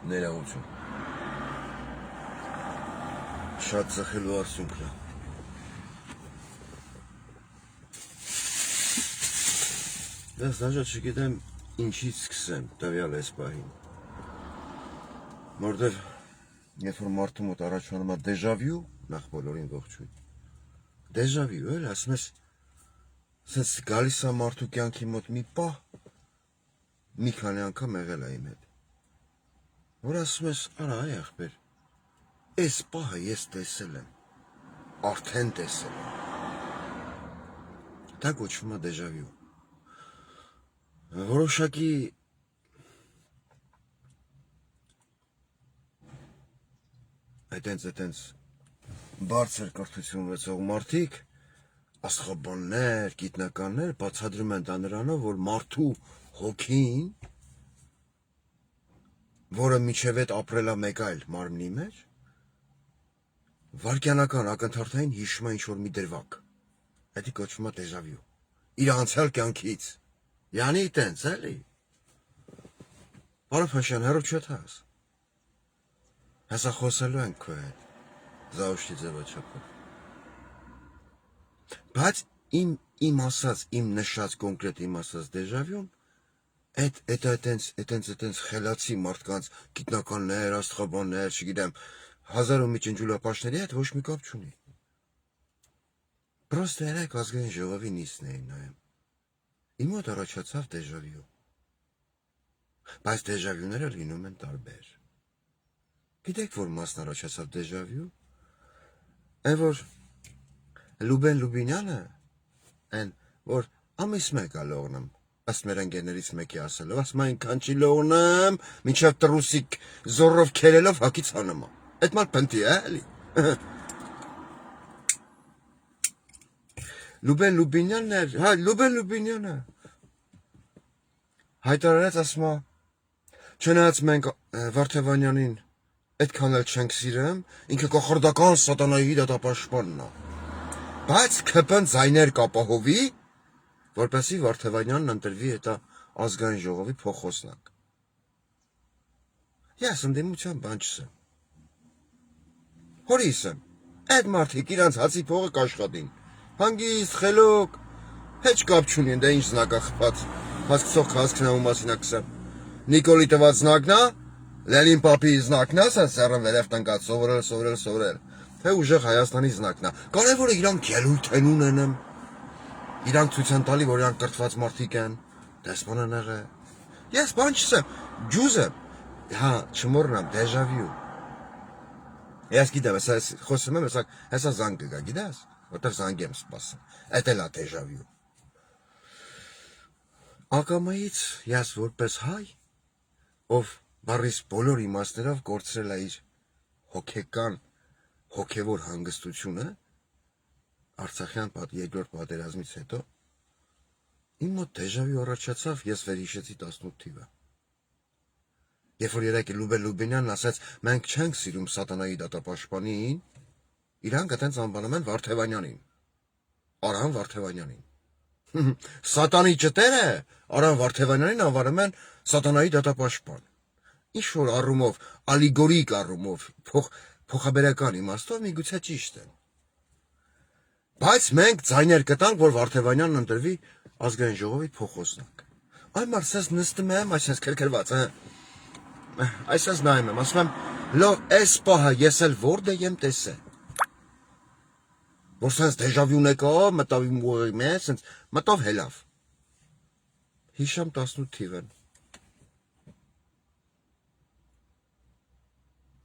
Ներողություն։ Շատ ծխելու արդյունքն է։ Դες դաժե չգիտեմ ինչից սկսեմ տվյալ այս պահին։ Որտեվ երբ որ մարդու մոտ առաջանում է դեժավյու, նախ բոլորին ողջույն։ Դեժավյու էլ ասում ես, սենց գալիս է մարդու կյանքի մոտ մի պահ, մի քանի անգամ եղել է իմ հետ։ Որ ասում ես, արա այ ախպեր, այս պահը ես տեսել եմ, արդեն տեսել եմ։ Դա կոչվում է դեժավյու։ Որոշակի այտենց բարձր կրթություն ունեցող մարդիկ, աստղաբաններ, գիտնականներ բացատրում են դա նրանով, որ մարդու հոգին, որը միջև այդ ապրել է մեկ այլ մարմնի մեջ, վայրկյանական ակնթարթային հիշում է ինչ-որ մի դրվագ։ Դա կոչվում է դեժավյու։ Իր անցյալ կյանքից։ Յանի տենց, էլի։ Բարո Փաշյան, հեռու չթաս։ Հեսա խոսելու ենք քո հետ, զաուշտի ձևաչափով։ Բայց իմ ասած, իմ նշած կոնկրետ իմ ասած դեժավյուն, այտենց խելացի մարդկանց, գիտնականներ, աստղաբաններ, չգիտեմ, հազար ու մի ջնջուլապաշտների հետ ոչ մի կապ չունի։ Պրոստը երեք ազգային ժողովի նիստն էին նայում։ Իմ մոտ առաջացավ դեժավյու։ Բայց դեժավյուները լինում են տարբեր։ Գիտեք, որ մասն առաջացավ դեժավյու։ Այն որ Լուբեն Լուբինյանը, այն որ ամիս մեկ է լողնում, ըստ մեր ընկերներից մեկի ասելով, ասում է այնքան չի լողնում, մինչև տրուսիկ զորով քերելով հակից հանում է։ Այդ մարդ փնտի է, էլի։ Լուբեն Լուբինյանն էր, հա, Լուբեն Լուբինյանը հայտարարեց, ասում է, չնայած մենք Վարդևանյանին այդքան էլ չենք սիրում, ինքը կախարդական սատանայի դատապաշտպանն է։ Բայց ԿՊ-ն ձայներ կապահովի, որպեսզի Վարդևանյանն ընտրվի հետա ազգային ժողովի փոխոսնակ։ Ես ընդդիմության բան չսեմ։ Հորիս եմ, այդ մարդիկ իրանց հացի փողը կաշխատին։ Հանգիստ, խելոք, հեչ կապ չունին, դե ինչ զնակա խփած, հասկցող հասկն է ու մասին ակսեմ։ Նիկոլի տված զնակն է, Լենին պապի զնակն է, ասեն սեռը վերև տնկած, սովորել, թե ուժեղ Հայաստանի զնակն է։ Կարևորը իրանք ելույթ են ունենեմ, իրանք ցույց են տալի, որ իրանք կրթված մարդիկ են, դեսպան են եղել։ Ես բան չսեմ, ջուզ եմ, հա, չմոռնամ, դեժավյու։ Ես գիտեմ, խոսում եմ, հեսա զանգ կգա, գիտես, որտեղ զանգ եմ սպասում, էդ էլ է դեժավյու։ Ակամայից ես որպես հայ, ով բառիս բոլոր իմաստներով կորցրել է իր հոգեկան, հոգևոր հանգստությունը, Արցախյան երկրորդ պատերազմից հետո, իմ մոտ դեժավյու առաջացավ, ես վերհիշեցի 18 թիվը։ Երբ որ երեկ Լուբեն Լուբինյանն ասաց, մենք չենք սիրում սատանայի դատապաշտպանին, իրանք այտենց անվանում են Վարդևանյանին, Արամ Վարդևանյանին։ Սատանի ճտերը Արամ Վարդևանյանին անվանում են սատանայի դատապաշտպան։ Ինչ-որ առումով, ալիգորիկ առումով, փոխաբերական իմաստով միգուցե ճիշտ են։ Բայց մենք ձայներ կտանք, որ Վարդևանյանն ընտրվի ազգային ժողովի փոխոսնակ։ Այ մարսես նստում եմ, այսպես քրքրված, այսպես նայում եմ, ասում եմ, լավ, այս պահը ես էլ որդ եմ տեսել։ Որ սենց դեժավյուն եկավ, մտավ իմ ուղի մեջ, սենց մտավ հելավ։ Հիշամ 18 թիվն։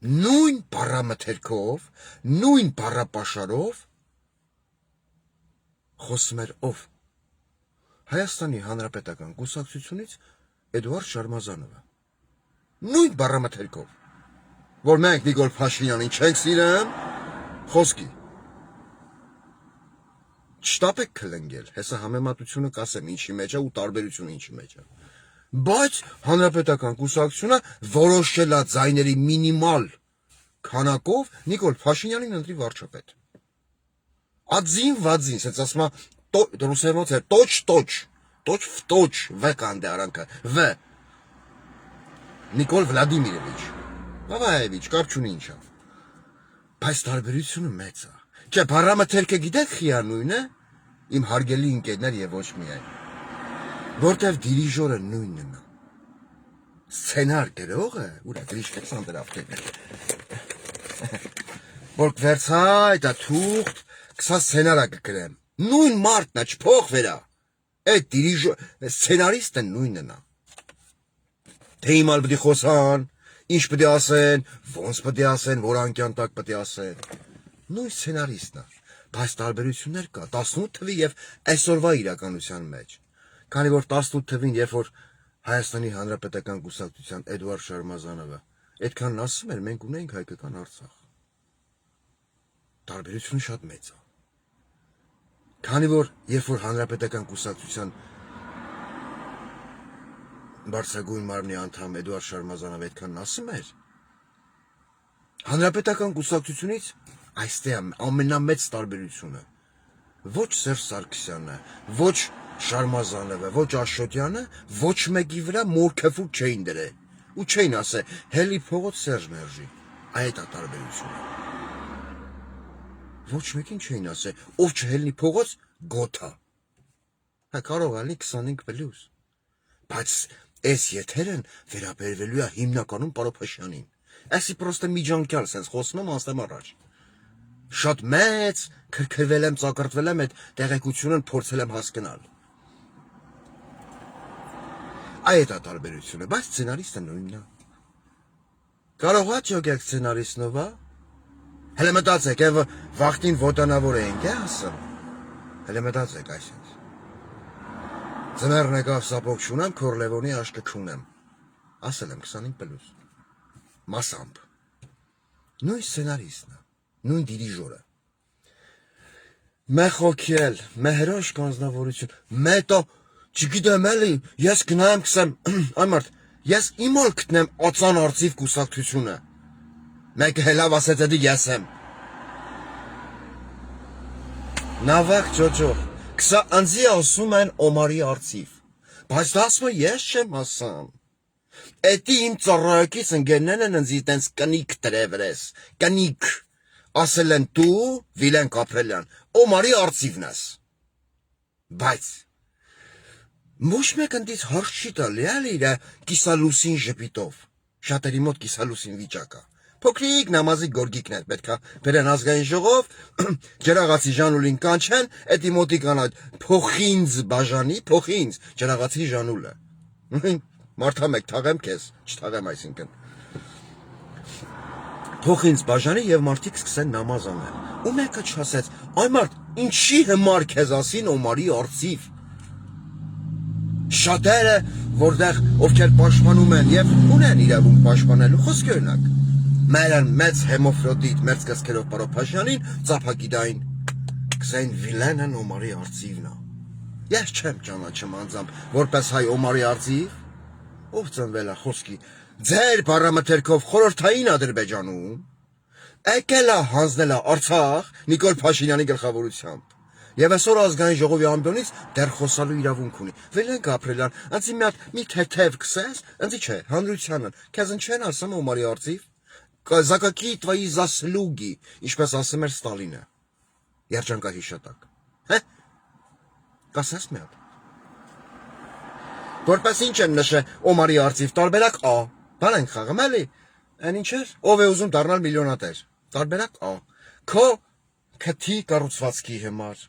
Նույն բառամթերքով, նույն բառապաշարով խոսում էր ով։ Հայաստանի Հանրապետական կուսակցությունից Էդուարդ Շարմազանովը։ Նույն բառամթերքով, որ մենք Նիկոլ Փաշինյանին չենք սիրում, խոսքի։ Չտապեք քլնգել, հեսա համեմատությունը կասեմ ինչի մեջ է ու տարբերությունը ինչի մեջ է։ Բայց Հանրապետական կուսակցությունը որոշել է ձայների մինիմալ քանակով Նիկոլ Փաշինյանին ընտրի վարչապետ։ Ածին վածին, սենց ասում է ռուսերենով է տոչ, վ կանդե արանքը, վ։ Նիկոլ Վլադիմիրովիչ։ Բավայևիչ, կապ չունի ինչա։ Բայց տարբերությունը մեծ է։ Չէ, բառամթերքը գիտեք խիանույն է։ Իմ հարգելի ընկերներ եւ ոչ միայն։ Որտեվ դիրիժորը նույնն է։ Սցենար գրողը, ուրա դրիշկեց անդրավտել։ Որ վերցայ, դա թուղթ, կսա սցենարա կգրեմ։ Նույն մարդն է, չփոխվերա։ Այդ դիրիժոր սցենարիստը նույնն է։ Թե իմալ պիտի խոսան, ինչ պիտի ասեն, ոնց պիտի ասեն, որ անկյան տակ պիտի ասեն։ Նույն սցենարիստն է, բայց տարբերություններ կա 18 թվի եւ այսօրվա իրականության մեջ։ Քանի որ 18 թվին, երբ որ Հայաստանի Հանրապետական Կուսակցության Էդուարդ Շարմազանովը այդքան ասում էր, մենք ունենք հայկական Արցախ։ Տարբերությունը շատ մեծ է։ Քանի որ երբ որ Հանրապետական Կուսակցության բարձրագույն մարմնի անդամ Էդուարդ Շարմազանովը այդքան ասում էր, Հանրապետական Կուսակցությունից այստեղ ամենամեծ տարբերությունը ոչ Սերժ Սարգսյանը, ոչ Շարմազանովը, ոչ Աշոտյանը, ոչ մեկի վրա մորքեֆուտ չէին դրել ու չէին ասել հելի փողոց Սերժ Մերժի։ Այդ է տարբերությունը։ Ոչ մեկին չէին ասել ով չհելնի փողոց գոթա։ Հա կարող ալի 25+։ Բայց այս եթերն վերաբերվելու է հիմնականում Պարոփաշյանին։ Այսի պրոստը միջանկյալ sense խոսում եմ անցնեմ առաջ։ Շատ մեծ քրքրվել եմ, ծակրտվել եմ այդ տեղեկությունն փորձել եմ հասկանալ։ Այդ է տարբերությունը, բայց սցենարիստը նույնն է։ Կարող է ճոգեք սցենարիստով, հա։ Հələ մտածեք, վախտին ոտանավոր էինք, ասեմ։ Հələ մտածեք այսինքն։ Ձմեռն եկավ սապոգ չունեմ, Քորլևոնի աշկը չունեմ։ Ասել եմ 25+։ Մասամբ։ Նույն սցենարիստն է, նույն դիրիժորը։ Մեխոքել, մեհրոշ կանձնավորություն, մետո, չգիտեմ էլի, ես գնայեմ կսեմ, այ մարդ, ես իմալ գտնեմ ածան արծիվ կուսակցությունը։ Մեկը հելավ ասեց էդի ես եմ։ Նավակ ջոջող, կսա անձի ասում են Օմարի արծիվ, բայց դա ասում ես չեմ ասամ։ Էդի իմ ծառայակից ընկերներն են ինձ տենց կնիկ տրևր ես, կնիկ, ասել են դու, Վիլեն Կապրելյան, Օմարի արծիվն ես։ Բայց, ոչ մեկ ընդից հարց չի տալի, էլի իր կիսալուսին ժպիտով, շատերի մոտ կիսալուսին վիճակա։ Փոքրիկ նամազի գորգիկն էր պետքա բերեն ազգային ժողով, ջրաղացի Ժանուլին կանչեն, էդի մոտի կանալ փոխինձ բաժանի, փոխինձ ջրաղացի Ժանուլը։ Մարդա մեկ թաղեմ քեզ, չթաղեմ այսինքն։ Փոխինձ բաժանի եւ մարդիկ սկսեն նամազ անել։ Ու մեկը չասեց, այ մարդ, ինչի համար քեզ ասին Օմարի արծիվ։ Շատերը, որտեղ ովքեր պաշտպանում են եւ ունեն իրավունք պաշտպանելու, խոսքի օրինակ։ Մերն մեծ հեմոֆրոդիտ մեծ կսկերով Պարոփաշյանին ծափագիտային կսեն Վիլենն Օմարի արծիվն է։ Ես չեմ ճանաչում անձամբ որպես հայ Օմարի արծիվ, ով ծնվել է խոսքի ձեր բառամթերքով խորհրդային Ադրբեջանում, եկել է հանձնել է Արցախ Նիկոլ Փաշինյանի գլխավորությամբ։ Եվ այսօր ազգային ժողովի ամբիոնից դեռ խոսալու իրավունք ունի։ Վիլեն Կապրելյան, անցի մի թեթև կսես, անցի չէ, հանրությանն, քեզ չեն ասում Օմարի արծիվ։ Казаки твои заслуги, ինչպես ասում էր Ստալինը։ Երջանկահիշատակ։ Հե։ Կասես մի հատ։ Որպես ինչ են նշել Օմարի արծիվ տարբերակ A։ Բան են խաղում էլի։ Այն ինչ էր, ով է ուզում դառնալ միլիոնատեր։ Տարբերակ A։ Քո քթի կառուցվածքի համար։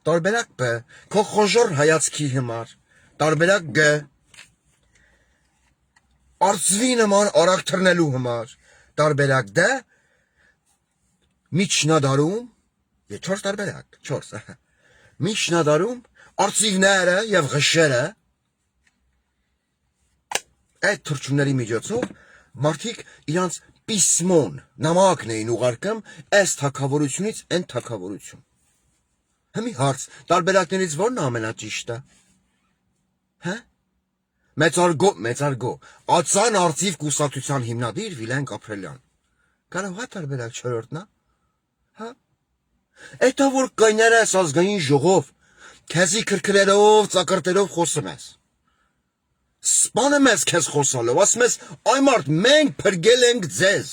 Տարբերակ B։ Քո խոժոր հայացքի համար։ Տարբերակ G։ Արծվի նման արագ թռնելու համար։ Տարբերակ D միջնադարում եւ 4 տարբերակ 4 միջնադարում արծիվները եւ ղշերը այդ թռչունների միջոցով մարդիկ իրանց պիսմոն նամակն էին ուղարկում այս թակավորությունից այն թակավորություն։ Հիմի հարց տարբերակներից որն է ամենաճիշտը։ Հա մեծարգո ածան արծիվ կուսակցության հիմնադիր Վիլեն Կապրելյան։ Կարող է տարբերակ 4-ն է։ Հա։ Էտա որ կայները ես ազգային ժողով, քեզի քրքրերով, ծակրտերով խոսում ես։ Սպանում ես քեզ խոսալով, ասում ես, այ մարդ, մենք փրկել ենք ձեզ։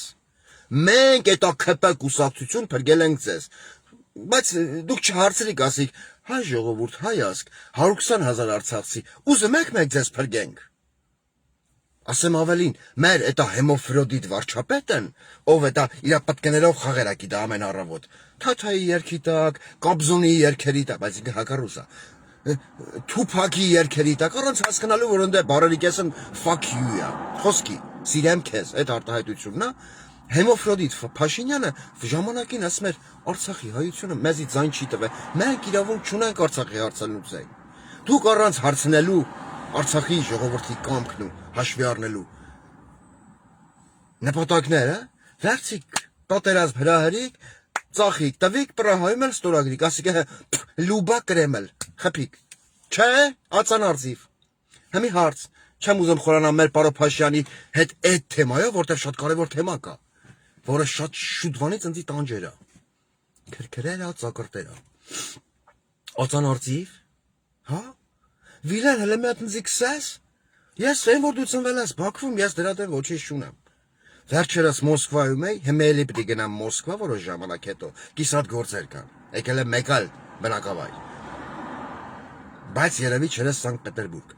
Մենք այդ ԱՔՊ կուսակցություն փրկել ենք ձեզ։ Բայց դուք չհարցրիք, ասիք, հայ ժողովուրդ, հայ ազգ, 120,000 արցախցի, ուզում եք մենք ձեզ փրկենք։ Ասեմ ավելին, մեր էտա հեմոֆրոդիտ վարչապետն, ով էտա իր պատկներով խաղեր ակի դա ամեն առավոտ, Թաթայի երգի տակ, Կոբզոնի երգերի տակ, բայց ինքը հակառուս է, Թուփակի երգերի տակ, առանց հասկանալու, որ ընդ բարերի կեսն fuck you է, խոսքի, սիրեմ քեզ, այդ արտահայտությունն է, Հեմոֆրոդիտ Փաշինյանը ժամանակին ասում էր Արցախի հայությունը մեզի ձայն չի տվել, մենք իրավունք չունենք Արցախի հարցնելու ձայն։ Դուք առանց հարցնելու Արցախի ժողովրդի կամքն ու հաշվի առնելու նպատակները, վերցիկ պատերազմ հրահրիկ, ծախիկ, տվիկ պրահայում էլ ստորագրիկ, ասիկ լուբա կրեմել, խփիկ, չէ, ածանարձիվ, հիմի հարց, չեմ ուզում խորանալ մեր պարոն Փաշյանի հետ այդ թեմայով, որտեղ շատ կարևոր թեմա կա, որը շատ շուտվանից ընձի տանջերա, քրքրերա, ծակրտերա, ածանարձիվ, հա, վիլեն հլը մի հատ ընձի կսես, ես այն որ դու ծնվել ես Բաքվում, ես դրա դեմ ոչինչ չունեմ, վերջերս Մոսկվայում էի, հիմա էլի պիտի գնամ Մոսկվա որոշ ժամանակ հետո, կիսատ գործեր կան, եկել եմ մեկ այլ բնակավայր, բայց երևի չերես Սանկտ Պետերբուրգ,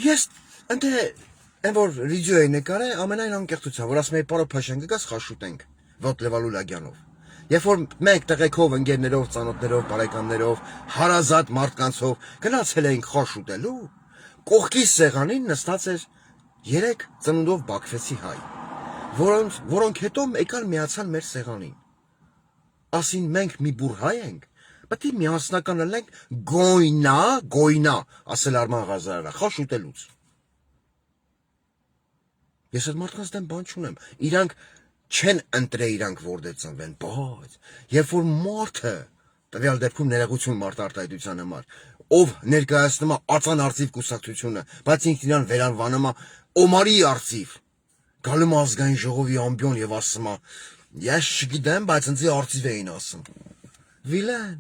ես ընդ այն որ վիդեո էի նկարել, ամենայն անկեղծությամբ, որ ասում էի պարոն Փաշյան գաս խաշուտենք, ոտ Լևալու Լագյանով, երբ որ մենք տղեկով, ընկերներով, ծանոթներով, բարեկամներով, հարազատ մարդկանցով գնացել էինք խաշուտելու, կողքի սեղանին նստած էր 3 ծնունդով բաքվեցի հայ, որոնք հետո եկան միացան մեր սեղանին, ասին մենք մի բուր հայ ենք, պետք է միասնական լինենք գոյնա, ասել Արման Ղազարյանը, խաշուտելուց։ Ես այդ մարդկանց դեմ բան չունեմ, իրանք չեն ընտրել իրանք որտեղ ծնվեն, բայց երբ որ մարդը, տվյալ դեպքում ներողություն մարտարտահայտության համար, ով ներկայացնում է ածանարձիվ կուսակցությունը, բայց ինքն իրան վերանվանում է Օմարի արծիվ, գալու ազգային ժողովի ամբիոն եւ ասում է, ես չգիտեմ, բայց ինձ արծիվ էին ասում։ Վիլեն,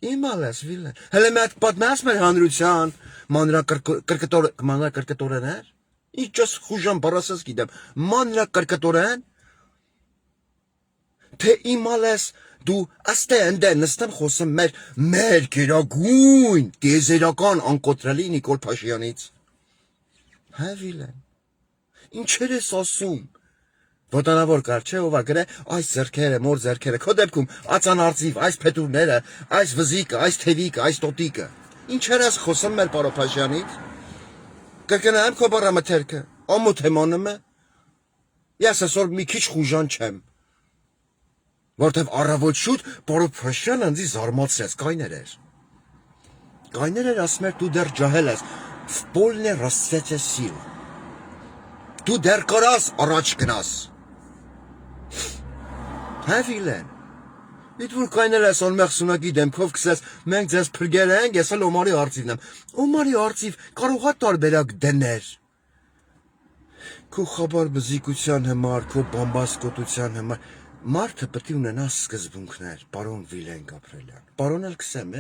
իմալես վիլեն, հələ մի հատ պատմես մեր հանրության մանրակրկտորներ, Իջս խուժան բարասես գիտեմ, մանրակրկտորեն, թե իմալես դու աստե ընդե նստեմ խոսեմ մեր գերագույն, տիեզերական անկոտրելի Նիկոլ Փաշյանից։ Հա վիլեն, ինչեր ես ասում, ոտանավոր կար չէ, ով ագրե, այս ձերքերը, մոր ձերքերը, քո դեպքում ածանարձիվ, այս փետուրները, այս վզիկը, այս թևիկը, այս տոտիկը, ինչեր ես խոսում մեր պարոն Փաշյանից։ Կրկնայեմ քո բառամթերքը, ամոթ եմ անում է, ես այսօր մի քիչ խուժան չեմ, որտեվ առավոտ շուտ պարոն Փաշյանը ինձ զարմացրեց, կայներ էր ասում էր դու դեռ ջահել ես, в полной расцвете сил, դու դեռ կարաս առաջ գնաս, հա վիլեն, Իդ որ կայնել ես անմեղ սունակի դեմքով կսես, մենք ձեզ փրկել ենք, ես էլ Օմարի արծիվն եմ, Օմարի արծիվ կարող է տարբերակ դներ, քո խաբար բզիկության համար, քո բամբասկոտության համար, մարդը պետք է ունենա սկզբունքներ, պարոն Վիլեն Գաբրելյան, պարոն էլ կսեմ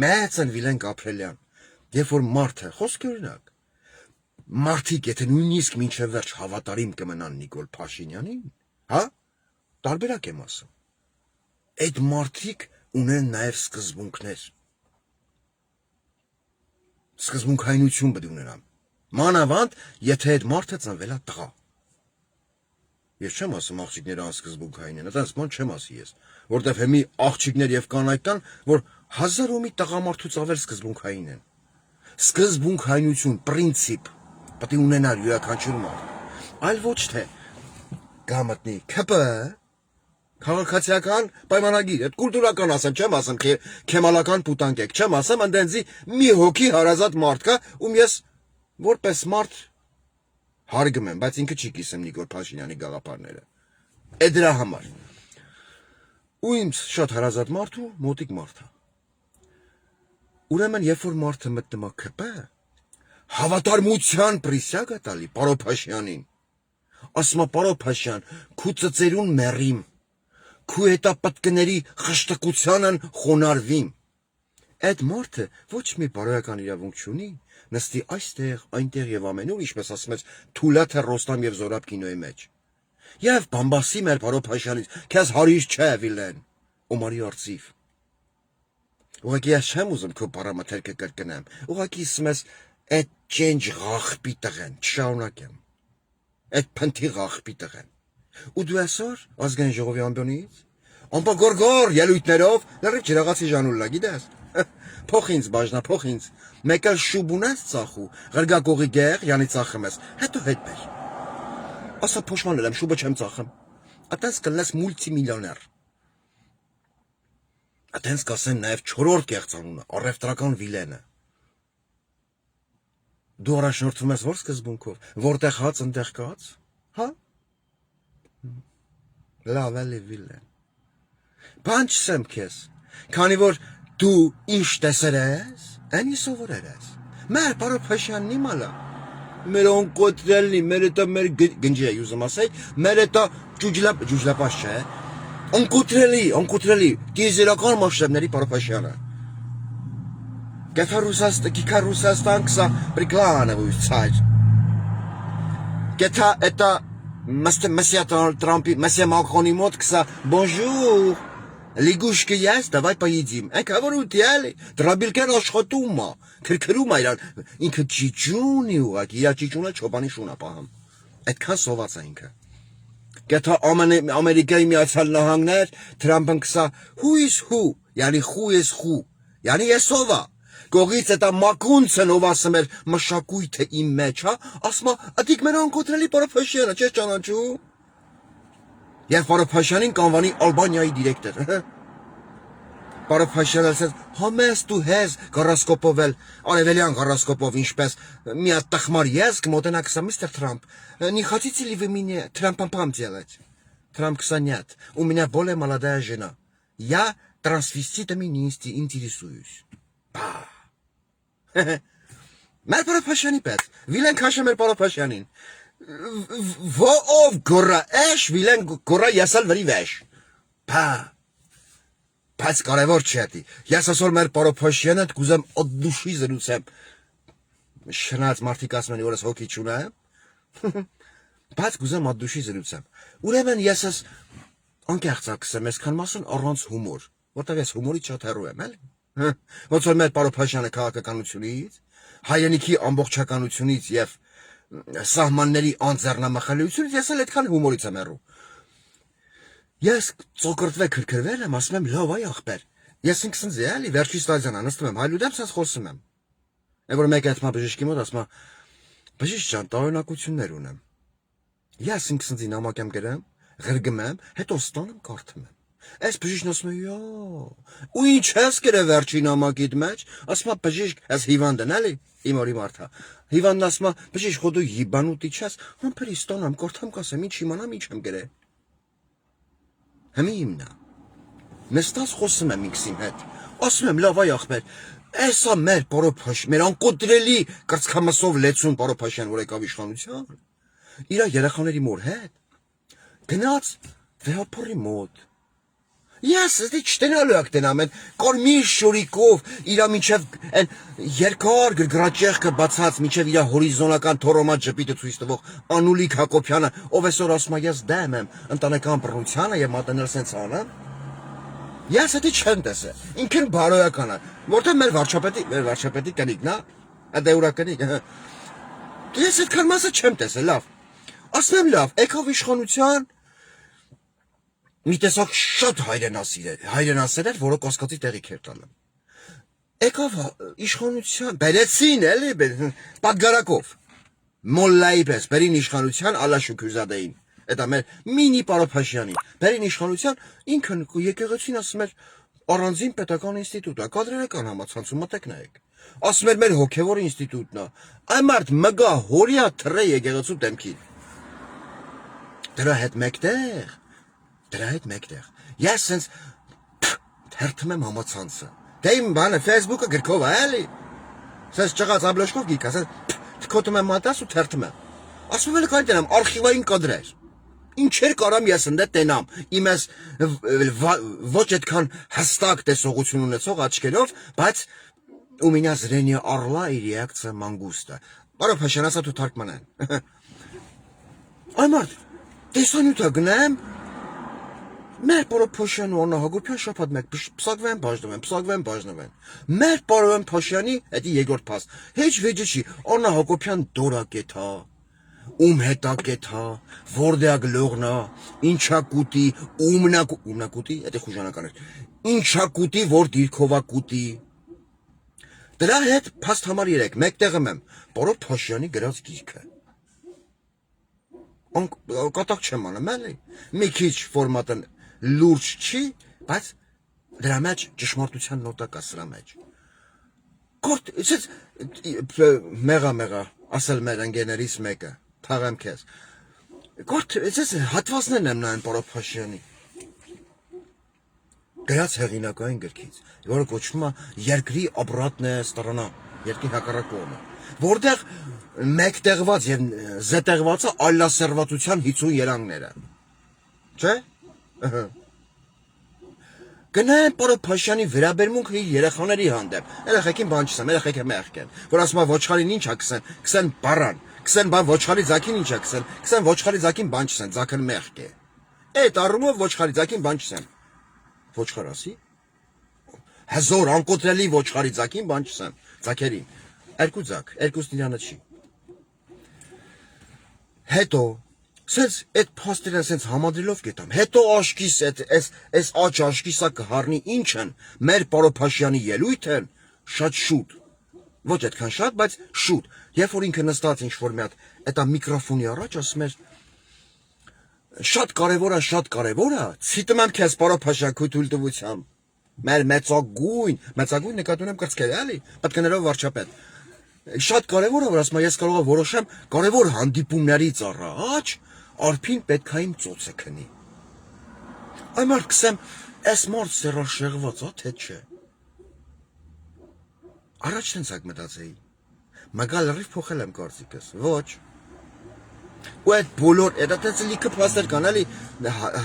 մեծ են Վիլեն Գաբրելյան, երբ որ մարդը, խոսքի օրինակ, մարդիկ եթե նույնիսկ մինչև վերջ հավատարիմ կմնան Նիկոլ Փաշինյանին, հա, տարբերակ եմ ասում, այդ մարդիկ ունեն նաև սկզբունքներ, սկզբունքայնություն պետք է ունենան, մանավանդ, եթե այդ մարդը ծնվել է տղա, ես չեմ ասում աղջիկները անսկզբունքային են, այդպես բան չեմ ասի ես, որտեվ հիմի աղջիկներ եւ կանայք կան, որ 1000 ու մի տղամարդուց ավել սկզբունքային են, սկզբունքայնություն, պրինցիպ, պետք է ունենալ յուրաքանչյուր մարդ, այլ ոչ թե գամտնի ՔՊ քաղաքացիական պայմանագիր, այդ կուլտուրական ասեմ, չեմ ասում քեմալական պուտանկ եք, չեմ ասում ընդենզի մի հոգի հարազատ մարդ կա, ում ես որպես մարդ հարգում եմ, բայց ինքը չի կիսեմ Նիկոլ Փաշինյանի գաղափարները, է դրա համար, ու ինձ շատ հարազատ մարդ ու մոտիկ մարդ է, ուրեմն երբ որ մարդը մտնում է ՔՊ, հավատարմության պրիսյակ է տալի պարոն Փաշյանին, ասում է պարոն Փաշյան, քու ծծերուն մեռիմ, քու հետապտկների խշտկությանն խոնարհվիմ, Այդ մարդը ոչ մի բարոյական իրավունք չունի, նստի այստեղ, այնտեղ եւ ամենուր, ինչպես ասում ես, Թուլաթը Ռոստամ եւ Զորաբ կինոյի մեջ։ Եվ բամբասի մեր Փարոփաշյանից, քեզ հարիր չէ վիլեն, Օմարի արծիվ։ Ուղղակի ես չեմ ուզում քո բառամթերքը կրկնեմ, ուղղակի ասում ես, այդ ճենջ աղբի տղեն, չշարունակեմ։ Այդ փնթի աղբի տղեն։ Ու դու այսօր ազգային ժողովի ամբիոնից ամպագորգոր ելույթներով լրիվ ջրաղացի ժանուլլա, գիտես։ Փոխ ինձ բաժնա, փոխ ինձ։ Մեկ էլ շուբ ունես ծախու, ղրգակողի գեղ, յանի ծախում ես, հետո հետ բեր։ Ասա փոշմանել եմ, շուբը չեմ ծախում։ Ատենց կլնես մուլտիմիլիոներ։ Ատենց կասեն նաև 4-րդ կեղծանունը, առևտրական վիլենը։ Դու առաջնորդվում ես ո՞ր սկզբունքով, որտեղ հաց ընդեղ կաց, հա։ Լավ էլի վիլեն։ Բան չսեմ քեզ, քանի որ դու ինչ տեսեր ես, այնի սովորեր ես։ Մեր Փարոփաշյանն իմալա։ Մեր օնկոտրելնի, մեր էտա մեր գնջի է ուզում ասել, մեր էտա ջուջլապաշ չէ։ Օնկոտրելի, դիզելական մասշտաբների Փարոփաշյանը։ Գեթա Ռուսաստան կսա պրիկլանավույց ցայր։ Գեթա էտա Месье Трампи, месье Макрони мод кса, бонжур, лягушки есть, давай поедим. Говорю, тяли, трабилкен աշխատума, քրքրում այրան, ինքը ճիճունի ուղակի, իրա ճիճունը չոբանի շունա պահամ, այդքան սոված է ինքը, գետա Ամերիկայի միացյալ նահանգներ, Թրամփն կսա, who is who, yani who is who, yani եսովա, Կողից էտա մակունցն ով ասում էր մշակույթը իմ մեջ, հա, ասմա, ատիկ մեր անկոտրելի Փարոփաշյանը, չես ճանաչում։ Երբ Փարոփաշյանին կանվանի Ալբանիայի դիրեկտոր, Փարոփաշյանը ասեց, համես դու հեզ գարասկոպով էլ, արևելյան գարասկոպով ինչպես, մի հատ տխմար ես կմոտենա կսա, Մистер Трамп, не хотите ли вы мне Трампам делать? Трамп кса нет, у меня более молодая жена. Я трансвеститами не интересуюсь. Մեր Փարոփաշյանի պես, վիլեն քաշը մեր Փարոփաշյանին, ով գորա էշ, վիլեն գորա եսալ վրի վեշ, բայց կարևոր չի հետի, ես ասոր մեր Փարոփաշյանը կուզեմ ադդուշի զրուցեմ, շնած մարդիկ ասում են որս հոգի չունեմ, բայց կուզեմ ադդուշի զրուցեմ, ուրեմն ես ես անկեղծակսեմ, ես քան մասն առանց հումոր, որտեղ ես հումորի շատ հեռու եմ, էլի, ոնց որ մեր Փարոփաշյանը քաղաքականությունից, հայրենիքի ամբողջականությունից եւ սահմանների անձեռնամխելիությունից ես էլ այդքան հումորից եմ հեռու։ Ես ծոկրտվե քրքրվել եմ, ասում եմ լավ այ ախպեր։ Ես ինքս էլի վերջի ստադիոնա նստում եմ, հայլուդեմ sense խոսում եմ։ Այն որ մեկ այդմա բժիշկի մոտ ասում է բժիշկ ջան, տարօրինակություններ ունեմ։ Ես ինքս նամակ եմ գրեմ, ղրգմեմ, հետո ստանում կարդում եմ։ Այս բժիշկն ասում է, ու ինչ ես գրել վերջին նամակիդ մեջ, ասում է բժիշկ, այս հիվանդն էլի, իմ օրի մարդա։ Հիվանդն ասում է, բժիշկ, խո դու հիբանուտի չես, համբերի ստանամ, կարդամ կասեմ, ինչ իմանամ, ինչ եմ գրել։ Հիմի իմնա։ Նստած խոսում եմ ինքսին հետ։ Ասում եմ, լավ այ ախպեր, էսա մեր Փարոփաշ, մեր անկոտրելի կրծքամսով լեցուն Փարոփաշյան, որ եկավ իշխանության։ Իրա երեխաների մոր հետ գնաց վեհապորի մոտ։ Ես դե չտենալու ակ տենամ են, կարմիր շորիկով, իրա մինչև երկար գրգրաճեղքը բացած, մինչև իրա հորիզոնական թորոմատ ժպիտը ցույց տվող Անուլիկ Հակոբյանը, ով այսօր ասում է ես դեմ եմ ընտանեկան բռնությանը եւ մատանել սենց անեմ։ Ես դե չեմ տեսել, ինքն բարոյական է, որտեղ մեր վարչապետի կնիկն է, դե ուրա կնիկ։ Ես այդքան մասը չեմ տեսել, լավ։ Ասում եմ լավ, եկավ իշխանության մի տեսակ շատ հայրենասեր էր, որը կասկածի տեղիք էր տալը։ Եկավ իշխանության, բերեցին էլի, պատգարակով, մոլլայի պես, բերին իշխանության Ալա Շուքուրզադեին, էտա մեր մինի Փարոփաշյանին, բերին իշխանության, ինքն եկեղեցին ասում էր առանձին պետական ինստիտուտ է, կադրերական համացանցում մտեք նայեք, ասում էր մեր հոգևոր ինստիտուտն է, այն մարդ մգա հորիա թռե եկեղեցու դեմքին, դրա հետ մեկտեղ, ես սենց թերթում եմ համացանցը, դե իմ բանը Facebook-ը գրքով է, էլի, սենց ճղած աբլոշկով գիք, ասենց թքոտում եմ մատաս ու թերթում եմ, ասում եմ էլ կայտեն եմ, արխիվային կադրեր, Ինչեր կարամ ես ընդ տենամ, իմ ես ոչ այդքան հստակ տեսողություն ունեցող աչքերով, բայց у меня зрение орла и реакция мангуста. Բարով հաշանասա դու թարգմանեն։ Այ մարդ, տեսանյութա գնեմ, մեր պարոն Փաշյանը Աննա Հակոբյան շաբաթ մեկ փսակվեն բաժնվեն։ Մեր պարոն Փաշյանի էդի երկրորդ փաստ։ Հեչ վեճը չի, Աննա Հակոբյան դորակեթա, ում հետակեթա, որդեա գլողնա, ինչա կուտի, ումնա կուտի, էդի խուժանական էր։ Ինչա կուտի, որ դիրքովա կուտի։ Դրա հետ փաստ համար 3, մեկտեղը եմ, պարոն Փաշյանի գրած գիրքը։ Կատակ չեմ անում, էլի։ Մի քիչ ֆորմատը լուրջ չի, բայց դրա մեջ ճշմարտության նոտա կա սրա մեջ։ Կորտ, մեղա, ասել մեր ընկերներից մեկը, թաղեմ քեզ։ Կորտ, հատվածներն եմ նայում պարոն Փաշյանի։ Գրած հեղինակային գրքից, որը կոչվում է երկրի обратная сторона, երկրի հակառակ կողմը, որտեղ մեկտեղված եւ զետեղվածը այլասերվածության 50 երանգները։ Չէ՞։ Գնայ պարոն Փաշյանի վերաբերմունքը իր երեխաների հանդեպ։ Երեխեքին բան չսեմ, երեխեքը մեղք են։ Որ ասում է ոչխարին ինչ է քսեն բառան, քսեն բան ոչխարի ձակին ինչ է քսեն ոչխարի ձակին բան չսեն, ձակը մեղք է։ Այդ առումով ոչխարի ձակին բան չսեմ։ Ոչխար ասի։ Հզոր անկոտրելի ոչխարի ձակին բան չսեմ, ձակերին։ Երկու ձակ, երկուսն իրանը չի։ Հետո Սենց այդ փաստերը սենց համադրելով գետամ, հետո աշկիս այս աչ աշկիսա կհառնի ինչ են, մեր պարոն Փաշյանի ելույթ են, շատ շուտ, ոչ այդքան շատ, բայց շուտ, երբ որ ինքը նստած ինչ-որ մի հատ էտա միկրոֆոնի առաջ ասում էր, շատ կարևոր է, ցիտում եմ քեզ պարոն Փաշյան քույ թույլտվությամբ, մեր մեծագույն նկատի ունեմ կրծքեր, էլի, պատկներով վարչապետ, շատ կարևոր է, որ ասում ես կարող եմ որոշեմ կարևոր հանդիպումներից առաջ Արփին պետք է իմ ծոցը քնի։ Այ մարդ կսեմ, այս մարդ սերաշեղված է, թե չէ։ Առաջ տենց մտածեի։ Մագալ լրիվ փոխել եմ կարծիքս, ոչ։ Ու այդ բոլոր, դա տենց լիքը փաստեր կան, էլի,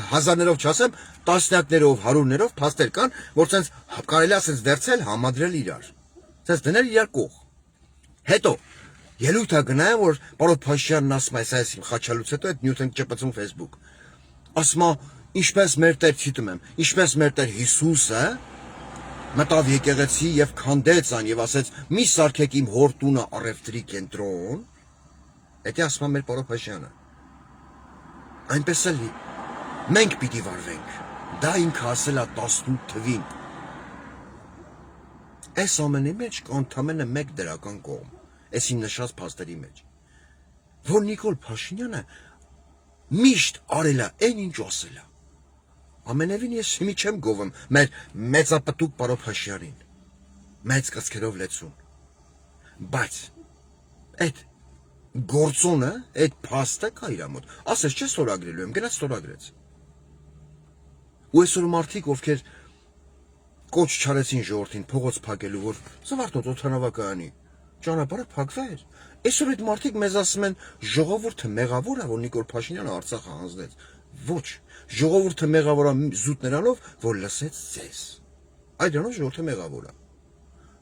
հազարներով չասեմ, տասնյակներով, հարյուրներով փաստեր կան, որ տենց կարելի է ասենց վերցել, համադրել իրար։ Տենց դնել իրար կող։ Հետո ելույթը գնայ, որ պարոն Փաշյանն ասում է, այս իմ խաչալուց հետո այդ նյութն ճպծում Facebook։ Ասում է, ինչպես մեր Տեր ցիտում եմ, ինչպես մեր Տեր Հիսուսը մտավ եկեղեցի եւ քանդեց ան եւ ասեց՝ «Մի սարքեք իմ հոր տունը առևտրի կենտրոն»։ Դա ասում է մեր պարոն Փաշյանը։ Այնպես էլ մենք պիտի վարվենք։ Դա ինքը ասել է 18 թվին։ Այս ամենի մեջ կա ընդամենը մեկ դրական կողմ։ Այս իմ նշած փաստերի մեջ, որ Նիկոլ Փաշինյանը միշտ արել է այն ինչ ասել է։ Ամենևին ես հիմի չեմ գովում մեր մեծապտուկ պարոն Փաշյանին, մեծ կրծքերով լեցուն, բայց այդ գործոնը, այդ փաստը կա իր մոտ, ասես չէ ստորագրելու եմ, գնաց ստորագրեց։ Ու այսօր մարդիկ, ովքեր կոչ չարեցին ժողովրդին փողոց փակելու, որ Զվարթնոց օդանավակայանի ճանապարհը փակվեր։ Այսօր այդ մարդիկ մեզ ասում են ժողովուրդը մեղավոր է, որ Նիկոլ Փաշինյանը Արցախը հանձնեց։ Ոչ, ժողովուրդը մեղավոր է զուտ նրանով, որ լսեց ձեզ։ Այդրանով ժողովուրդը մեղավոր է։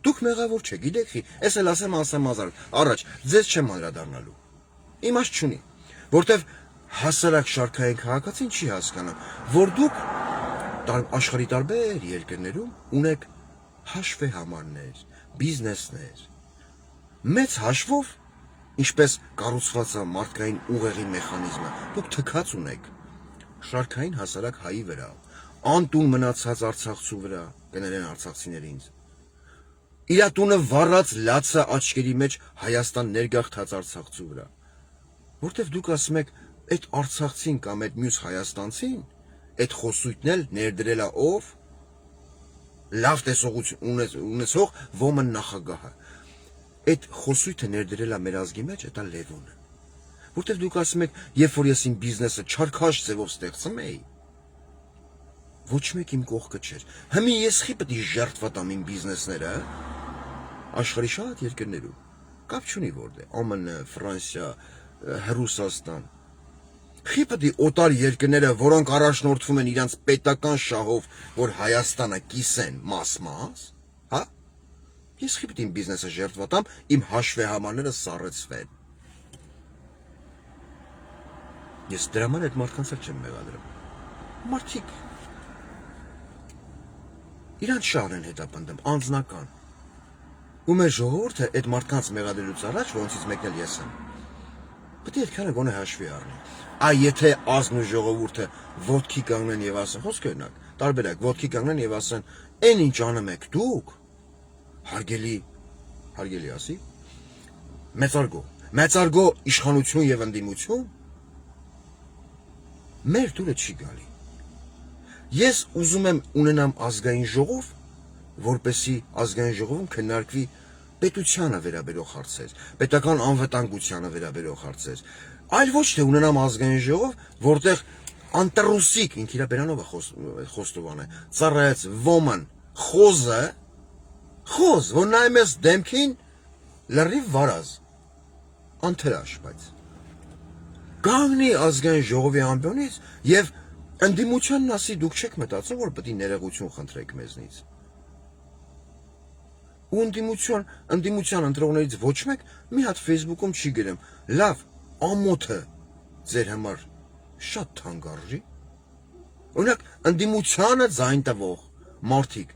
Դուք մեղավոր չեք, գիտեք խի, ես էլ ասեմ անսամազար, առաջ ձեզ չեմ անդրադառնալու։ Իմաստ չունի, որտեվ հասարակ շարքային քաղաքացին չի հասկանում, որ դուք աշխարհի տարբեր երկրներում ունեք հաշվե համարներ, բիզնեսներ։ Մեծ հաշվով, ինչպես կառուցված է մարդկային ուղեղի մեխանիզմը, դուք թքած ունեք շարքային հասարակ հայի վրա, անտուն մնացած արցախցու վրա, կներեն արցախցիներին։ Իրա տունը վառած լացը աչքերի մեջ Հայաստան ներգաղթած արցախցու վրա, որտեվ դուք ասում եք, այդ արցախցին կամ այդ մյուս հայաստանցին, այդ խոսույթն էլ ներդրել է ով, լավ տեսողություն ունեցող ոմն նախագահը։ Այդ խոսույթը ներդրել է մեր ազգի մեջ, դա Լևոնը։ Որտեվ դուք ասում եք, երբ որ ես իմ բիզնեսը չարքաշ ձևով ստեղծում էի, ոչ մեկ իմ կողքը չէր։ Հիմա ես խի պետք է ժертվատամ իմ բիզնեսները, աշխարհի շատ երկրներում, կապ չունի որտե, ԱՄՆ, Ֆրանսիա, Ռուսաստան, Խի պետք է օտար երկրները, որոնք առաջնորդվում են իրանց պետական շահով, որ Հայաստանը կիսեն մաս, հա? Ես խի պետք է իմ բիզնեսը ժերտվատամ, իմ հաշվեհամաները սառեցվեն։ Ես դրա համար այդ մարդկանց էլ չեմ մեղադրում։ Մարդիկ իրանց շահն են հետապնդում, անձնական։ Ու մեր ժողովուրդը այդ մարդկանց մեղադրելուց առաջ, որոնցից մեկն էլ ես եմ, պետք է այդքանը գոնե հաշվի առնի։ Այ եթե ազգն ու ժողովուրդը ոտքի կանգնեն եւ ասեն, խոսքը օրինակ, տարբերակ, ոտքի կանգնեն եւ ասեն, «Էն ինչ անում եք դուք», հարգելի ասի, մեծարգո իշխանություն եւ ընդդիմություն, մեր դուրը չի գալի։ Ես ուզում եմ ունենամ ազգային ժողով, որպեսի ազգային ժողովում քննարկվի պետությանը վերաբերող հարցեր, պետական անվտանգությանը վերաբերող հարցեր, այլ ոչ թե ունենամ ազգային ժողով, որտեղ անտռուսիկ, ինք իրա բերանով է խոստովան է, ծառայեց ոման խոզ, որ նայում ես դեմքին, լրիվ վարազ, անթրաշ, բայց գանգնի ազգային ժողովի ամբյոնից եւ ընդդիմությանն ասի դուք չեք մտածում, որ պետք է ներողություն խնդրեք մեզնից։ Ու ընդդիմության ընտրողներից ոչ մեկ մի հատ Facebook-ում չի գրեմ, լավ, ամոթը ձեր համար շատ թանկ արժի։ Օրինակ, ընդդիմությանը ձայն տվող մարդիկ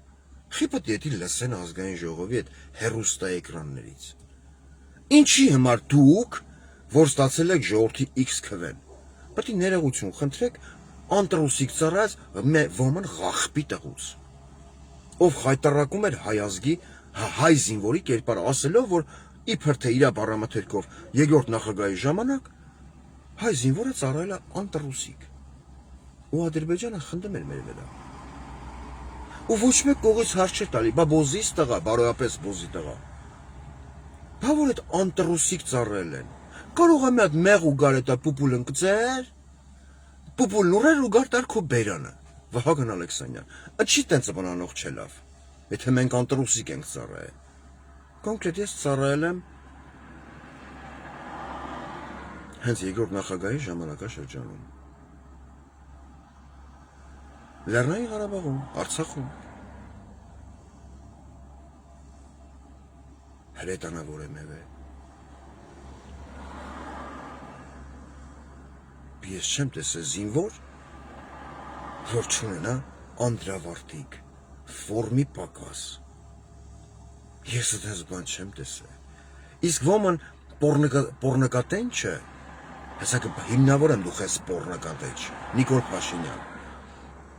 խի պետք է լսեն ազգային ժողովի այդ հեռուստաէկրաններից։ Ինչի համար դուք, որ ստացել եք ժողովրդի X քվեն, պետք է ներողություն խնդրեք անտրուսիկ ծառայած ոման ղախպի տղուց, ով խայտարակում էր հայ ազգի, հայ զինվորի կերպարը, ասելով, որ իբր թե իր բառամթերքով երկրորդ նախագահի ժամանակ հայ զինվորը ծառայել է անտրուսիկ, ու Ադրբեջանը խնդում էր մեր վրա։ Ու ոչ մեկ կողից հարց չէր տալի, բա բոզիս տղա, բարոյապես բոզի տղա։ Բա որ այդ անտրուսիկ ծառայել են, կարող է մի հատ մեղ ու գար էտա պուպուլ ընկծեր, պուպուլն ուռեր ու գար տար քո բերանը, Վահագն Ալեքսանյան, չի տենց բանանող չէ լավ, եթե մենք անտրուսիկ ենք ծառայել։ Կոնկրետ ես ծառայել եմ հենց երկրորդ նախագահի ժամանակաշրջանում։ Լեռնային Ղարաբաղում, Արցախում։ Հրետանավոր եմ եղել։ Ես չեմ տեսել զինվոր, որ չունենա անդրավարտիկ, ֆորմի պակաս։ Ես այդպես բան չեմ տեսել։ Իսկ ոման պոռնկատեն չէ, հեսա հիմնավոր եմ դուք ես պոռնկատեչ, Նիկոլ Փաշինյան։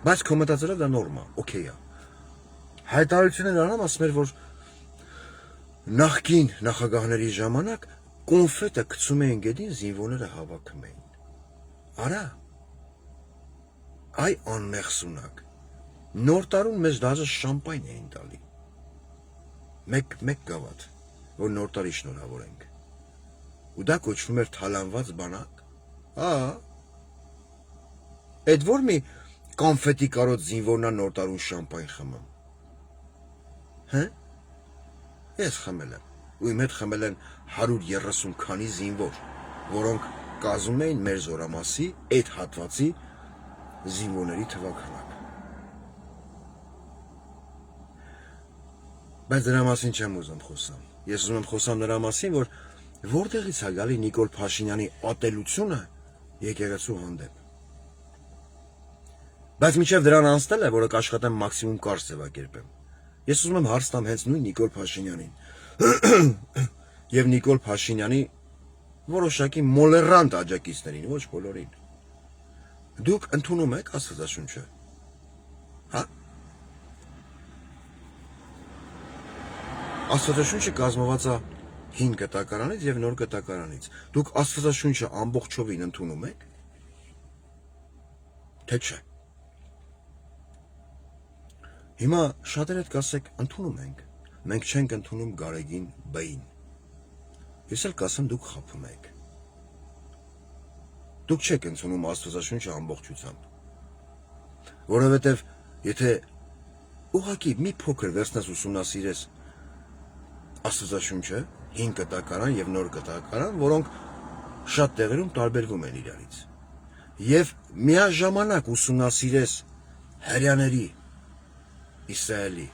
Բայց քո մտածելով դա նորմա, օքեյ է։ Հայտարարություններ արամ ասում էր, որ նախկին նախագահների ժամանակ կոնֆետը գցում էին գետին, զինվորները հավաքում էին։ Արա, այ անմեղ սունակ, նոր տարուն մեզ դաժե շամպայն էին տալի, մեկ գավաթ, որ նոր տարի շնորհավորենք, ու դա կոչվում էր թալանված բանակ, այդ որ մի կոնֆետի կարոտ զինվորնա նոր տարուն շամպայն խմում, հը, ես խմել եմ, ու իմ հետ խմել են 130 քանի զինվոր, որոնք կազմում էին մեր զորամասի այդ հատվածի զինվորների թվաքանակ։ Բայց դրա մասին չեմ ուզում խոսամ։ Ես ուզում եմ խոսամ նրա մասին, որ որտեղից է գալի Նիկոլ Փաշինյանի ատելությունը եկեղեցու հանդեպ։ Բայց մինչև դրան անցնել է, որը կաշխատեմ մաքսիմում կարճ ձևակերպեմ։ Ես ուզում եմ հարց տամ հենց նույն Նիկոլ Փաշինյանին։ Եվ Նիկոլ Փաշինյանի որոշակի մոլերանտ աջակիցներին, ոչ բոլորին։ Դուք ընդունում եք Աստվածաշունչը։ Հա։ Աստվածաշունչը կազմված է հին կտակարանից եւ նոր կտակարանից։ Դուք Աստվածաշունչը ամբողջովին ընդունում եք։ Թե չէ։ Հիմա շատերը կասեք ընդունում ենք։ Մենք չենք ընդունում Գարեգին Բ-ին։ Ես էլ կասեմ դուք խափում եք։ Դուք չեք ընդունում Աստվածաշունչը ամբողջությամբ։ Որովհետև եթե ուղղակի մի փոքր վերցնես ուսումնասիրես Աստվածաշունչը, հին կտակարան եւ նոր կտակարան, որոնք շատ տեղերում տարբերվում են իրարից։ եւ միաժամանակ ուսումնասիրես հрьяաների Իսրայելի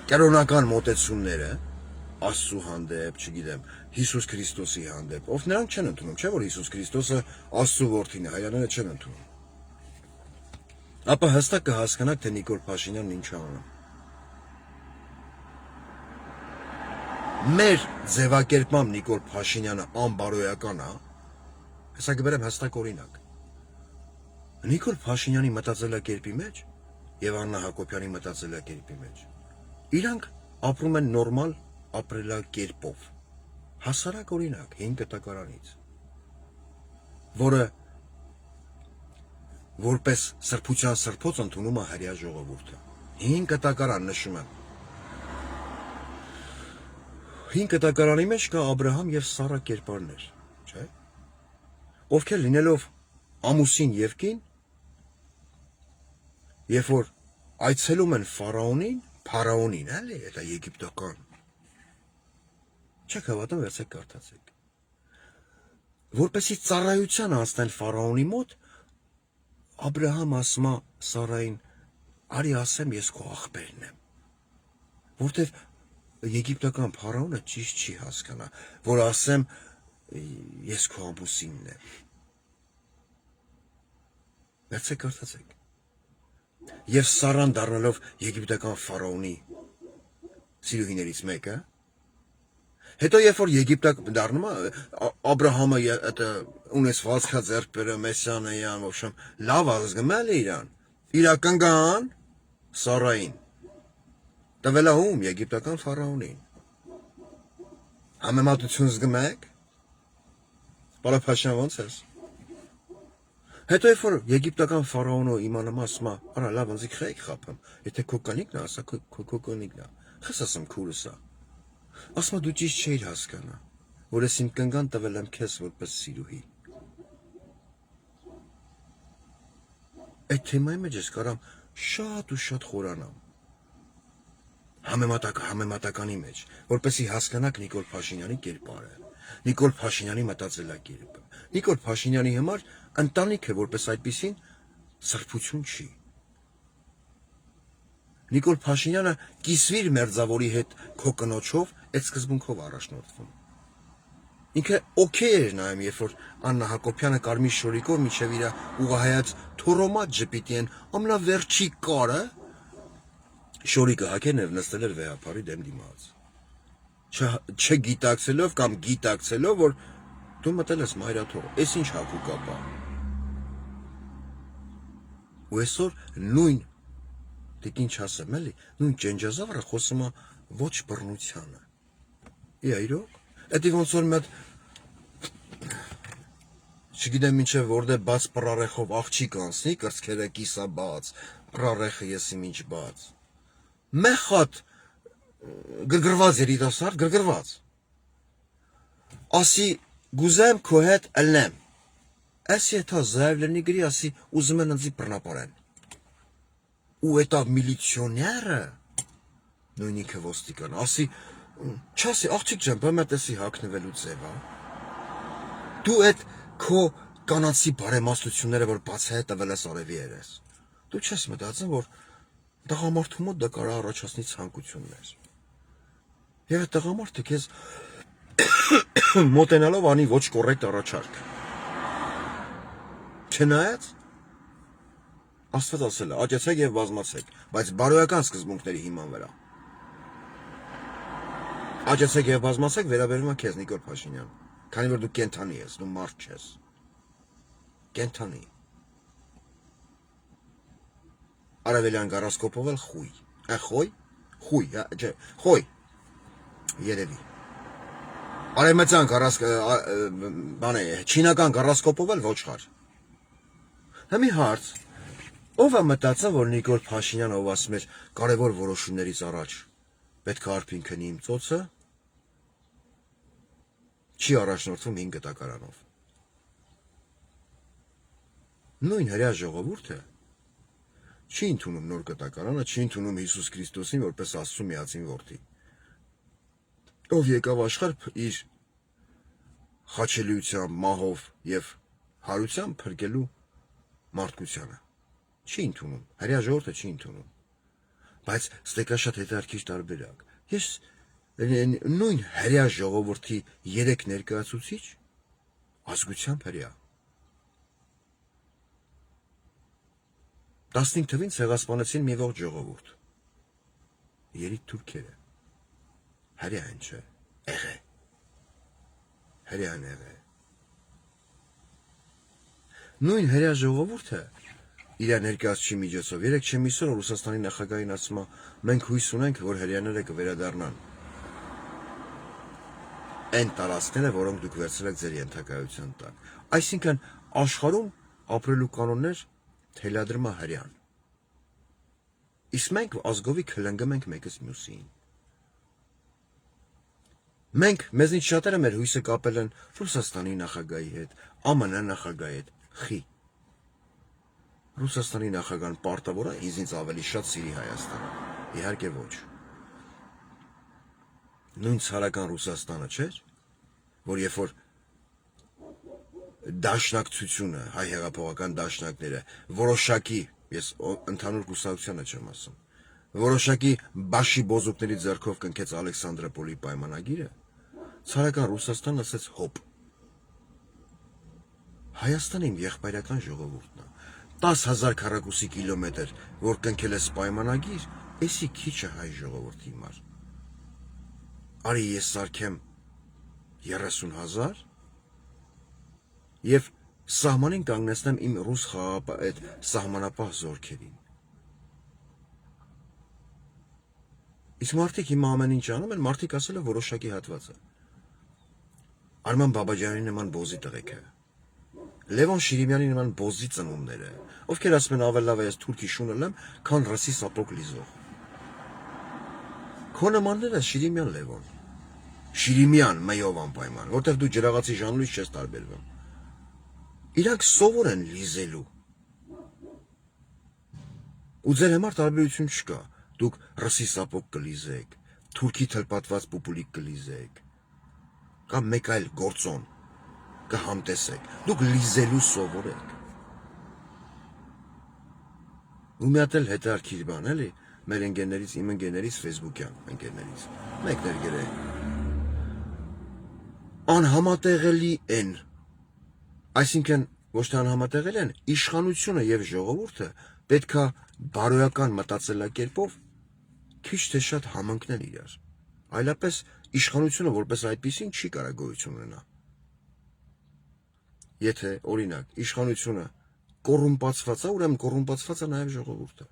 կրոնական մոտեցումները Աստծո հանդեպ, չգիտեմ, Հիսուս Քրիստոսի հանդեպ, ով նրանք չեն ընդունում, չէ՞ որ Հիսուս Քրիստոսը Աստծո որդին է, հայրենները չեն ընդունում։ Ապա հստակ կհասկանաք, թե Նիկոլ Փաշինյանն ինչ է անում։ Մեր ձևակերպմամբ Նիկոլ Փաշինյանը անբարոյական է, հեսա կբերեմ հստակ օրինակ։ Նիկոլ Փաշինյանի մտածելակերպի մեջ եւ Աննա Հակոբյանի մտածելակերպի մեջ իրանք ապրում են նորմալ ապրելակերպով, հասարակ օրինակ 5 կտակարանից, որը որպես սրբության սրբոց ընդունում է հрья ժողովուրդը։ 5 կտակարան նշում եմ։ 5 կտակարանի մեջ կա Աբրահամ եւ Սառա կերպարներ, չէ՞։ Ովքեր լինելով ամուսին եւ կին, երբ որ այցելում են Փարաոնին, էլի, դա եգիպտական։ Չեք հավատում, վերցեք կարդացեք։ Որպեսի ծառայության անցնել Փարաոնի մոտ, Աբրահամ ասում է Սառային, արի ասեմ ես քո աղբերն եմ, որտեվ եգիպտական Փարաոնը ճիշտ չի հասկանա, որ ասեմ ես քո ամուսինն եմ։ Վերցեք կարդացեք։ Եվ Սառան դառնալով եգիպտական Փարաոնի սիրուհիներից մեկը, հետո երբ որ Եգիպտակ դառնում է, Աբրահամը ունեցվածքա ձեռք բերում, Մեսիանեյան, в общем, լավ ազգմել է իրան, իրական գան Սառային, տվել է ում եգիպտական Փարաոնին։ Համեմատություն զգմեք, Պարափաշյան ոնց ես։ Հետո երբ որ եգիպտական Փարաոնը իմանամ ասում է, արա լավ ընձի խեք խափեմ, եթե քո կնիկն է, ասա քո կնիկն է, խես ասեմ քուրս է։ Ասում դու ճիշտ չէիր հասկանա, որ ես իմ կնգան տվել եմ քեզ որպես սիրուհի։ Այդ թեմայի մեջ ես կարամ շատ ու շատ խորանամ։ Համեմատականի մեջ, որպեսի հասկանաք Նիկոլ Փաշինյանի կերպարը, Նիկոլ Փաշինյանի մտածելակերպը։ Նիկոլ Փաշինյանի համար ընտանիքը որպես այդպիսին սրբություն չի։ Նիկոլ Փաշինյանը կիսվիր մերձավորի հետ քո կնոջով այդ սկզբունքով առաջնորդվում։ Ինքը օքեյ էր նայում, երբ որ Աննա Հակոբյանը կարմիր շորիկով միջև իր ուղղահայաց թորոմատ ժպիտի են ամենավերջի կարը շորիկը հագեն եւ նստել էր վեհապարի դեմ դիմաց։ Չգիտակցելով կամ գիտակցելով, որ դու մտել ես մայրաթող, այս ինչ հակու կապա։ Ու այսօր նույն դիք ինչ ասեմ, էլի, նույն ջենջազավրը խոսում է ոչ բռնությանը։ Իրոք, դա ոնց որ մի հատ չգիտեմ ինչև որտե բաց պրարեխով աղջիկ անցնի, կրծքերը կիսա բաց, պրարեխը ես իմ ինչ բաց։ Մեխատ գրգռված երիտասարդ գրգռված։ Ասի գուզեմ քո հետ ըլնեմ։ Այս եթե զայվլենի գրի ասի ուզում են ինձ բռնապարեն։ Ու էտա միլիցիոները նույն ինքը ոստիկան ասի չասի աղջիկ ջան, բեմետեսի հակնվելու ձև է։ Դու այդ քո կանացի բարեմաստությունները որ բացահայ տվել ես արևի երես։ Դու չես մտածում որ տղամարդու մոտ դա կարող առաջացնի ցանկություններ։ Եվ այդ տղամարդը քեզ մոտենալով անի ոչ կոռեկտ առաջարկ։ Չնայած Աստված ասել է, աճեցեք եւ բազմացեք, բայց բարոյական սկզբունքների հիման վրա։ Աճեցեք եւ բազմացեք վերաբերում է քեզ Նիկոլ Փաշինյան, քանի որ դու կենթանի ես, դու մարդ չես։ Կենթանի։ Արավելյան գարասկոպով էլ խույ։ Խոյ, խույ, չէ, խոյ։ Երևի։ Արեմեցան բանը չինական գարասկոպով էլ ոչխար։ Հիմի հարց։ Ով է մտածել, որ Նիկոլ Փաշինյանը ով ասում էր կարևոր որոշումներից առաջ պետք է արփին քնի իմ ծոցը, չի առաջնորդվում 5 կտակարանով։ Նույն հрья ժողովուրդը չի ընդունում նոր կտակարանը, չի ընդունում Հիսուս Քրիստոսին որպես Աստծո միածին որդի։ Ով եկավ աշխարհ իր խաչելիությամբ, մահով եւ հարությամբ փրկելու մարդկությանը։ Չի ընդունում, հրեա ժողովուրդը չի ընդունում։ Բայց ստեկա շատ հետաքրքիր տարբերակ։ Ես նույն հրեա ժողովրդի 3 ներկայացուցիչ ազգությամբ հրեա։ 15 թվին ցեղասպանեցին մի ողջ ժողովուրդ։ Երիտ թուրքերը։ Հրեա են չէ։ Եղե։ Հրեան եղե։ Նույն հրեա ժողովուրդը իր ներկայացուցիչի միջոցով 3 չեմիսոր Ռուսաստանի նախագահին ասում է մենք հույս ունենք, որ հրեաները կվերադառնան այն տարածքները, որոնք դուք վերցրել եք ձեր ենթակայության տակ։ Այսինքն աշխարհում ապրելու կանոններ թելադրում է հրեան։ Իսկ մենք ազգովի քլնգում ենք մեկս մյուսին։ Մենք մեզնից շատերը մեր հույսը կապել են Ռուսաստանի նախագահի հետ, ԱՄՆ նախագահի հետ, խի։ Ռուսաստանի նախագահան պարտավոր է ինձ ավելի շատ սիրի Հայաստանը։ Իհարկե ոչ։ Նույն ցարական Ռուսաստանը չէր, որ երբ որ դաշնակցությունը, հայ հեղափոխական դաշնակները որոշակի, ես ընդհանուր կուսակցությանը չեմ ասում, որոշակի բաշի բոզուկների ձեռքով կնքեց Ալեքսանդրոպոլի պայմանագիրը, ցարական Ռուսաստանը ասեց հոպ։ Հայաստանը իմ եղբայրական ժողովուրդն է։ 10,000 քառակուսի կիլոմետր, որ կնքել ես պայմանագիր, էսի քիչը հայ ժողովրդի համար։ Արի ես սարքեմ 30,000 եւ սահմանին կանգնեցնեմ իմ ռուս այդ սահմանապահ զորքերին։ Իսկ մարդիկ հիմա ամեն ինչ անում են, մարդիկ ասել են որոշակի հատվածը։ Արման Բաբաջյանի նման բոզի տղեկը, Լևոն Շիրիմյանի նման բոզի ծնումները, ովքեր ասում են ավելի լավ է ես թուրքի շունը լեմ, քան ռսի սապոկ լիզող։ Քո նմանները Շիրիմյան Լևոն։ Շիրիմյան մյով անպայման, որտեղ դու ջրաղացի ժանլույս չես տարբերվում։ Իրանք սովոր են լիզելու։ Ու ձեր համար տարբերություն չկա։ Դուք ռսի սապոկ կլիզեք, թուրքի թլպատված պուպուլիկ կլիզեք, կամ մեկ այլ գործոն կհամտեսեք, դուք լիզելու սովորեք։ Ու մի հատ էլ հետաքրքիր բան էլի, մեր ընկերներից, իմ ընկերներից, Facebook-յան ընկերներից, մեկն էր գրել։ Անհամատեղելի են, այսինքն ոչ թե անհամատեղելի են, իշխանությունը եւ ժողովուրդը պետքա բարոյական մտածելակերպով քիչ թե շատ համընկնել իրար։ Այլապես իշխանությունը որպես այդպեսին չի կարող գոյություն ունենա։ Եթե օրինակ իշխանությունը կոռումպացված է, ուրեմն կոռումպացված է նաև ժողովուրդը։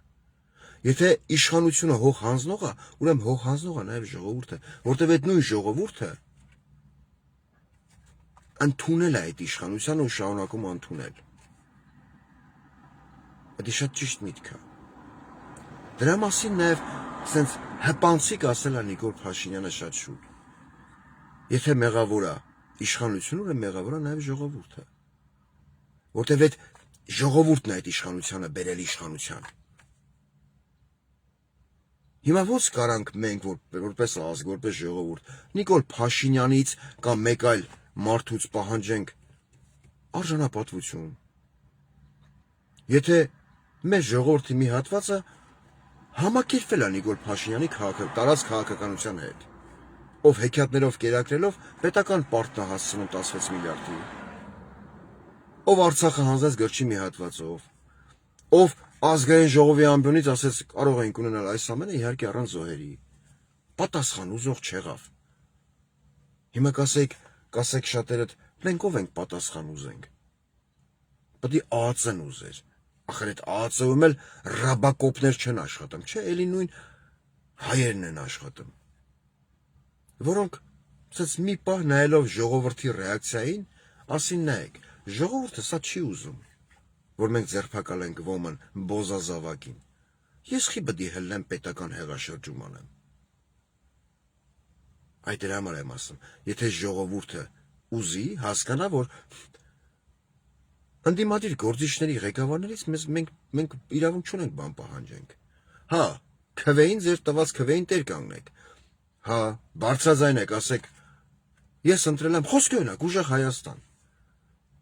Եթե իշխանությունը հող հանձնող է, ուրեմն հող հանձնող է նաև ժողովուրդը, որտեղ այդ նույն ժողովուրդը ընդունել է այդ իշխանությանը ու շարունակում ընդունել։ Դա շատ ճիշտ միտք է։ Դրա մասին նաև սենց հպանցիկ ասել է Նիկոլ Փաշինյանը շատ շուտ։ Եթե մեղավոր է իշխանությունը, ուրեմն մեղավոր է նաև ժողովուրդը։ Որտև այդ ժողովուրդն է այդ իշխանությանը բերել իշխանության։ Հիմա ո՞նց կարանք մենք որպես ազգ, որպես ժողովուրդ Նիկոլ Փաշինյանից կամ մեկ այլ մարդուց պահանջենք արժանապատվություն։ Եթե մեր ժողովրդի մի հատվածը համակերպվել է Նիկոլ Փաշինյանի տարած քաղաքականության հետ, ով հեքիաթներով կերակրելով պետական պարտն է հասցնում 16 միլիարդի, ով Արցախը հանձնեց գրչի մի հատվածով, ով ազգային ժողովի ամբիոնից ասեց կարող ենք ունենալ այս ամենը իհարկե առանց զոհերի, պատասխան ուզող չեղավ։ Հիմա կասեք շատերդ, մենք ով ենք պատասխան ուզենք։ Պետք է ԱԱՑ-ն ուզեր։ Ախր այդ ԱԱՑ-ում էլ ռաբակոպներ չեն աշխատում, չէ, էլի նույն հայերն են աշխատում, որոնք ցած մի պահ նայելով ժողովրդի ռեակցիային, ասին նայեք, ժողովուրդը սա չի ուզում, որ մենք ձերբակալենք ոմն բոզազավակին։ Ես խի պետք է հելնեմ պետական հեղաշրջում անեմ։ Այդ դրա համար եմ ասում, եթե ժողովուրդը ուզի, հասկանա, որ ընդդիմադիր գործիչների ղեկավարներից մենք իրավունք չունենք բան պահանջենք։ Հա, քվեին ձեր տված քվեին տեր կանգնեք։ Հա, բարձրաձայնեք, ասեք, ես ընտրել եմ խոսքի օրինակ ուժեղ Հայաստան։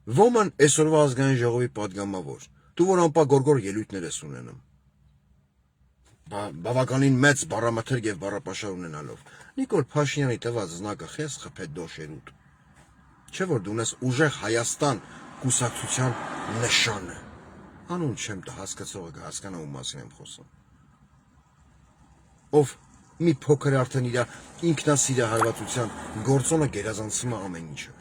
Ոման այսօրվա ազգային ժողովի падգամավոր, դու որ անպագորգոր ելույթներ ես ունենում։ Բավականին մեծ բառամթերք եւ բառապաշար ունենալով։ Նիկոլ Փաշինյանի տված զնակը խես խփետ դոշերուտ։ Չէ որ դու ունես ուժեղ Հայաստան կուսակցության նշանը։ Անուն չեմ տա հասկացողը կհասկանա ում մասին եմ խոսում։ Ով մի փոքր արդեն իր ինքնասիրահարվածության գործոնը գերազանցում է ամեն ինչը։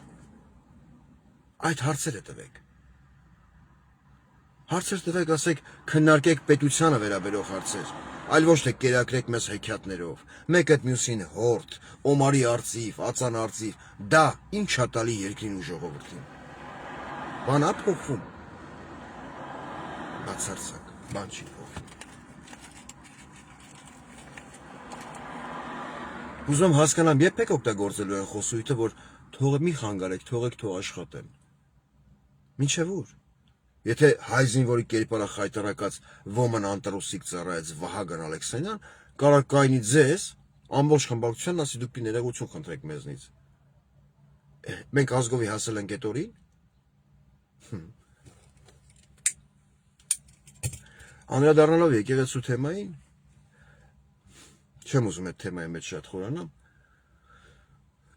Այդ հարցերը տվեք։ Հարցեր տվեք, ասեք, քննարկեք պետությանը վերաբերող հարցեր, այլ ոչ թե կերակրեք մեզ հեքիաթներով, մեկ այդ մյուսին հորդ, Օմարի արծիվ, ածան արծիվ, դա ինչ ա տալի երկրին ու ժողովրդին։ Բան ա փոխվում։ Բացարձակ, բան չի փոխվում։ Ուզում հասկանամ, երբ եք օգտագործելու են խոսույթը, որ թողը մի խանգարեք, թողեք թող աշխատեն։ Մինչև ուր։ Եթե հայ զինվորի կերպարա խայտարակած ոմն անտրուսիկ ծառայեց Վահագն Ալեքսանյան, կարող կայնի ձեզ ամբողջ խմբակցությանն ասի դուք ներողություն խնդրեք մեզնից։ Մենք ազգովի հասել ենք այդ օրին։ Անդրադառնալով եկեղեցու թեմային, չեմ ուզում այդ թեմայի մեջ շատ խորանամ,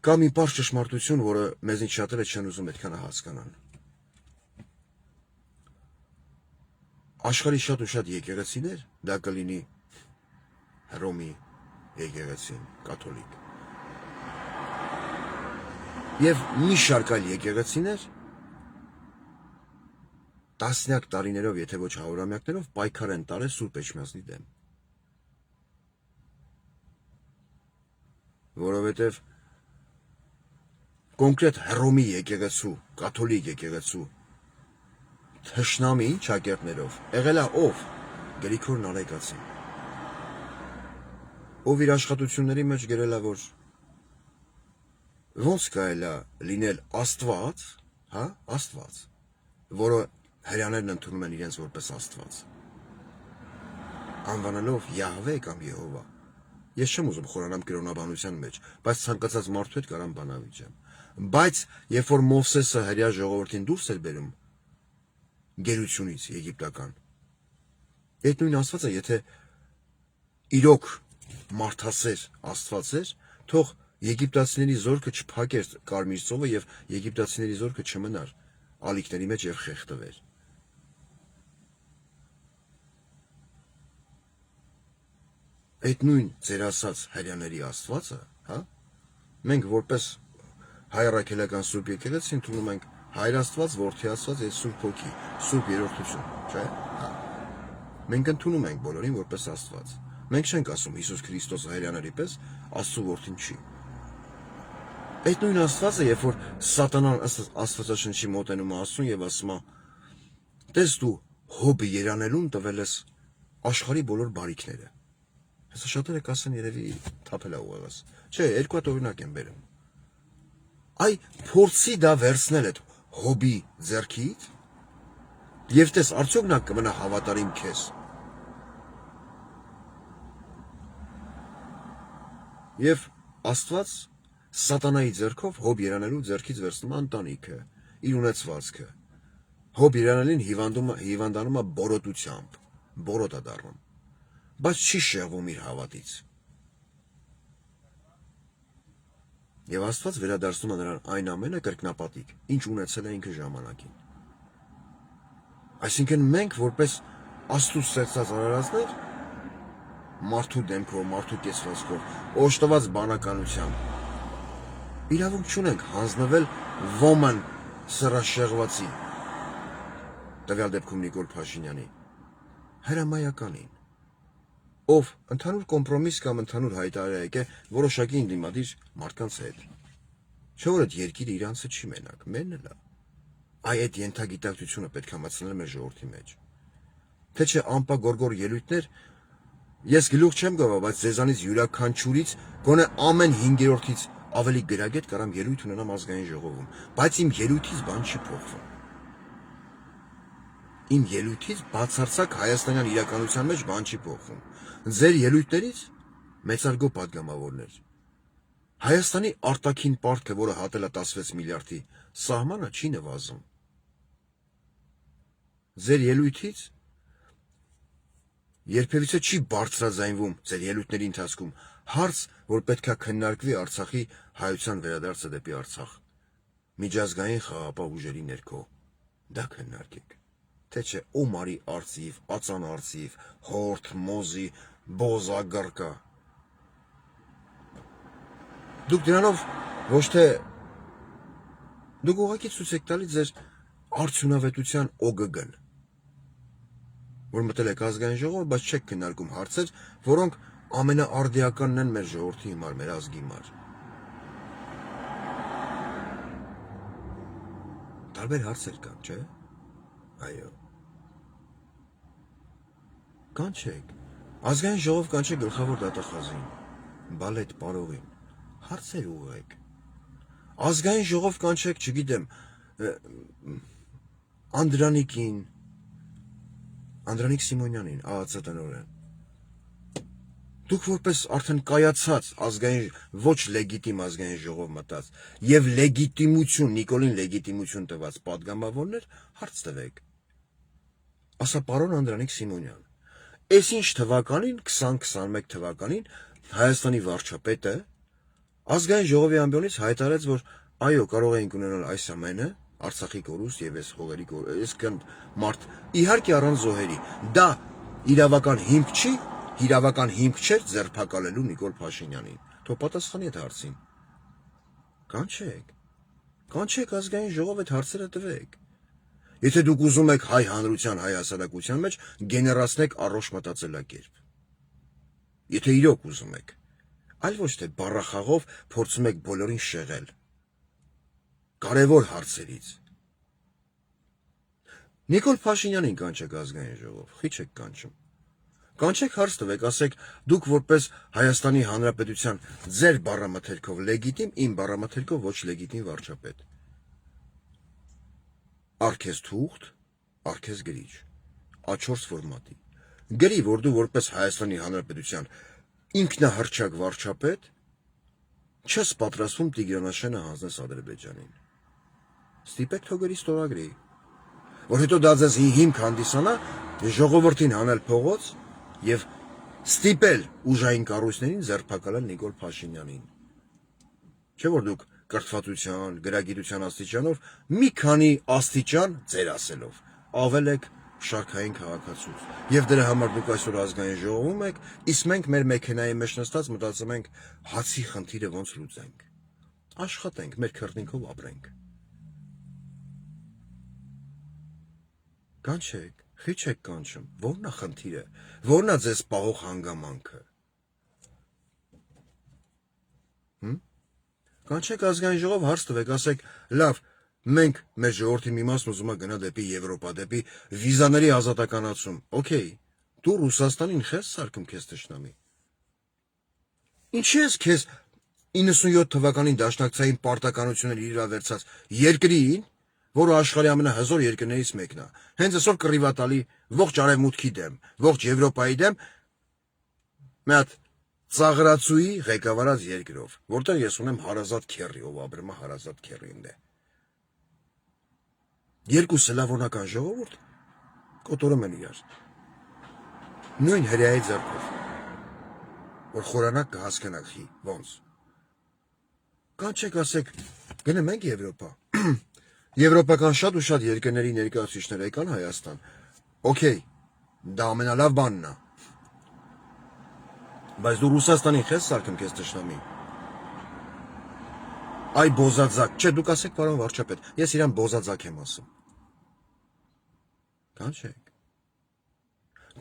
կա մի պարզ ճշմարտություն, որը մեզնից շատերը չեն ուզում այդքանը հասկանան։ Աշխարհի շատ ու շատ եկեղեցիներ, դա կլինի Հռոմի եկեղեցին, կաթոլիկ։ Եվ մի շարք այլ եկեղեցիներ տասնյակ տարիներով, եթե ոչ հարյուրամյակներով պայքար են տարել Սուրբ Էջմիածնի դեմ։ Որովհետև կոնկրետ Հռոմի եկեղեցու, կաթոլիկ եկեղեցու թշնամին ճակերտներով եղել է ով? Գրիգոր Նարեկացին, ով իր աշխատությունների մեջ գրել է, որ ոնց կարելի է լինել Աստված, հա, Աստված, որը հրեաներն ընդունում են իրենց որպես Աստված, անվանելով Յահվե կամ Եհովա։ Ես չեմ ուզում խորանամ կրոնաբանության մեջ, բայց ցանկացած մարդու հետ կարամ բանավիճեմ։ Բայց երբ որ Մովսեսը հրեա ժողովրդին դուրս էր բերում գերությունից եգիպտական, այդ նույն Աստվածը, եթե իրոք մարդասեր Աստված էր, թող եգիպտացիների զորքը չփակեր Կարմիր ծովը եւ եգիպտացիների զորքը չմնար ալիքների մեջ եւ խեղդվեր։ Այդ նույն ձեր ասած հрьяաների Աստվածը, հա, մենք որպես հայ առաքելական Սուրբ եկեղեցի ընդունում ենք Հայր Աստված, Որդի Աստված եւ Սուրբ Հոգի, Սուրբ Երրորդություն, չէ՞։ Հա։ Մենք ընդունում ենք բոլորին որպես Աստված։ Մենք չենք ասում Հիսուս Քրիստոսը հрьяաների պես Աստծո որդին չի։ Այդ նույն Աստվածը, երբ որ Սատանան ըստ Աստվածաշնչի մոտենում է Աստծուն եւ ասում է. «Տես դու Հոբի երանելուն տվել ես աշխարհի բոլոր բարիքները»։ Հեսա շատերը կասեն երևի թափել է ուղեղս։ Չէ, երկու հատ օրինակ եմ բերում։ Այ փորձի դա վերցնել այդ Հոբի ձեռքից եւ տես արդյոք նա կմնա հավատարիմ քեզ։ Եվ Աստված Սատանայի ձեռքով Հոբ երանելու ձեռքից վերցնում է ընտանիքը, իր ունեցվածքը։ Հոբ երանելին հիվանդանում է բորոտությամբ, բորոտ է դառնում, բայց չի շեղվում իր հավատից։ Եվ Աստված վերադարձնում է նրան այն ամենը կրկնապատիկ, ինչ ունեցել է ինքը ժամանակին։ Այսինքն մենք որպես Աստծուց ստեղծած արարածներ, մարդու դեմքով, մարդու կեցվածքով, օժտված բանականությամբ, իրավունք չունենք հանձնվել ոմն սրաշեղվածի, տվյալ դեպքում Նիկոլ Փաշինյանի, հրամայականին, ով ընդհանուր կոմպրոմիս կամ ընդհանուր հայտարարակ է որոշակի ընդդիմադիր մարդկանց հետ։ Չէ՞ որ այդ երկիրը իրանցը չի մենակ, մենն էլ է։ Այ այդ ենթագիտակցությունը պետք է մտցնել մեր ժողովրդի մեջ։ Թե չէ անպագորգոր ելույթներ, ես գլուխ չեմ գովա, բայց ձեզանից յուրաքանչյուրից գոնե ամեն 5-րդից ավելի գրագետ կարամ ելույթ ունենամ ազգային ժողովում, բայց իմ ելույթից բան չի փոխվում։ Իմ ելույթից բացարձակ հայաստանյան իրականության մեջ բան չի փոխվում։ Ձեր ելույթներից մեծարգո падգամավորներ։ Հայաստանի արտաքին պարտքը, որը հատել է 16 միլիարդի սահմանը, չի նվազում։ Ձեր ելույթից երբևիցե չի բարձրաձայնվում ձեր ելույթների ընթացքում հարց, որ պետքա քննարկվի Արցախի հայության վերադարձը դեպի Արցախ։ Միջազգային խաղաղապահ ուժերի ներքո դա քննարկեք։ Թե չէ օմարի արծիվ, ածան արծիվ, հորթ, մոզի, բոզա, գռկա։ Դուք դրանով ոչ թե դուք ուղղակի ցույց եք տալի ձեր արդյունավետության օգգն, որ մտել եք ազգային ժողով, բայց չեք քննարկում հարցեր, որոնք ամենաարդիականն են մեր ժողովրդի համար, մեր ազգի համար։ Տարբեր հարցեր կան, չէ՞։ Այո։ Կանչեք։ Ազգային ժողով կանչեք գլխավոր դատախազին, բալետ պարողին, հարցեր ուղղեք։ Ազգային ժողով կանչեք, չգիտեմ, Անդրանիկին, Անդրանիկ Սիմոնյանին, ԱԱՑ տնօրեն։ Դուք որպես արդեն կայացած ազգային ոչ լեգիտիմ ազգային ժողով մտած եւ լեգիտիմություն, Նիկոլին լեգիտիմություն տված падգամավորներ հարց տվեք։ Ասա պարոն Անդրանիկ Սիմոնյան, այս ինչ թվականին 2021 թվականին Հայաստանի վարչապետը ազգային ժողովի ամբիոնից հայտարարեց, որ այո, կարող էինք ունենալ այս ամենը, Արցախի կորուստ եւ այս հողերի այսքան մարդ, իհարկե առանց զոհերի։ Դա իրավական հիմք չի, իրավական հիմք չէր ձերբակալելու Նիկոլ Փաշինյանին։ Թող պատասխանի այդ հարցին։ Կանչեք ազգային ժողով այդ հարցերը տվեք։ Եթե դուք ուզում եք հայ հանրության, հայ հասարակության մեջ գեներացնեք առողջ մտածելակերպ։ Եթե իրոք ուզում եք, այլ ոչ թե բառախաղով փորձում եք բոլորին շեղել։ Կարևոր հարցերից։ Նիկոլ Փաշինյանին կանչեք ազգային ժողով, խի չեք կանչում։ Կանչեք հարց տվեք, ասեք, դուք որպես Հայաստանի Հանրապետության ձեր բառամթերքով լեգիտիմ, իմ բառամթերքով ոչ լեգիտիմ վարչապետ։ Արքես թուղթ, արքես գրիչ, A4 ֆորմատի։ Գրի, որ դու որպես Հայաստանի Հանրապետության ինքնահռչակ վարչապետ չես պատրաստվում Տիգրանաշենը հանձնես Ադրբեջանին։ Ստիպեք թող գրի ստորագրի, որ հետո դա ձեզ հիմք հանդիսանա ժողովրդին հանել փողոց եւ ստիպել ուժային կառույցներին ձերբակալել Նիկոլ Փաշինյանին։ Չէ՞ որ դուք կրթվածության, գրագիտության աստիճանով մի քանի աստիճան ձեր ասելով ավել եք շարքային քաղաքացուց։ Եվ դրա համար դուք այսօր ազգային ժողովում եք, իսկ մենք մեր մեքենայի մեջ նստած մտածում ենք հացի խնդիրը ոնց լուծենք։ Աշխատենք, մեր քրտինքով ապրենք։ Կանչեք, խի չեք կանչում, որն է խնդիրը, որն է ձեզ պահող հանգամանքը։ Կանչեք ազգային ժողով հարց տվեք, ասեք, լավ, մենք մեր ժողովրդի մի մասն ուզում է գնա դեպի Եվրոպա, դեպի վիզաների ազատականացում։ Okay, դու Ռուսաստանին խես սարքում քեզ թշնամի։ Ինչի՞ ես քեզ 97 թվականին դաշնակցային պարտականություններ իրավերցած երկրին, որը աշխարհի ամենահզոր երկրներից մեկն է։ Հենց այսօր կռիվատալի ողջ արևմուտքի դեմ, ողջ Եվրոպայի դեմ մի հատ ծաղրացուի ղեկավարած երկրով, որտեղ ես ունեմ հարազատ քեռի, ով ապրում է հարազատ քեռին դե։ Երկու սլավոնական ժողովուրդ կոտորում են իրար։ Նույն հրեայի ձեռքով, որ խորանակ կհասկանաք խի, ոնց։ Կանչեք ասեք, գնեմ ենք Եվրոպա։ Եվրոպական շատ ու շատ երկրների ներկայացուցիչներ եկան Հայաստան։ Okay, դա ամենալավ բանն է։ Բայց դու Ռուսաստանին խես սարքում քեզ թշնամի։ Այ բոզաձակ, չէ, դուք ասեք պարոն վարչապետ, ես իրան բոզաձակ եմ ասում։ Կանչեք։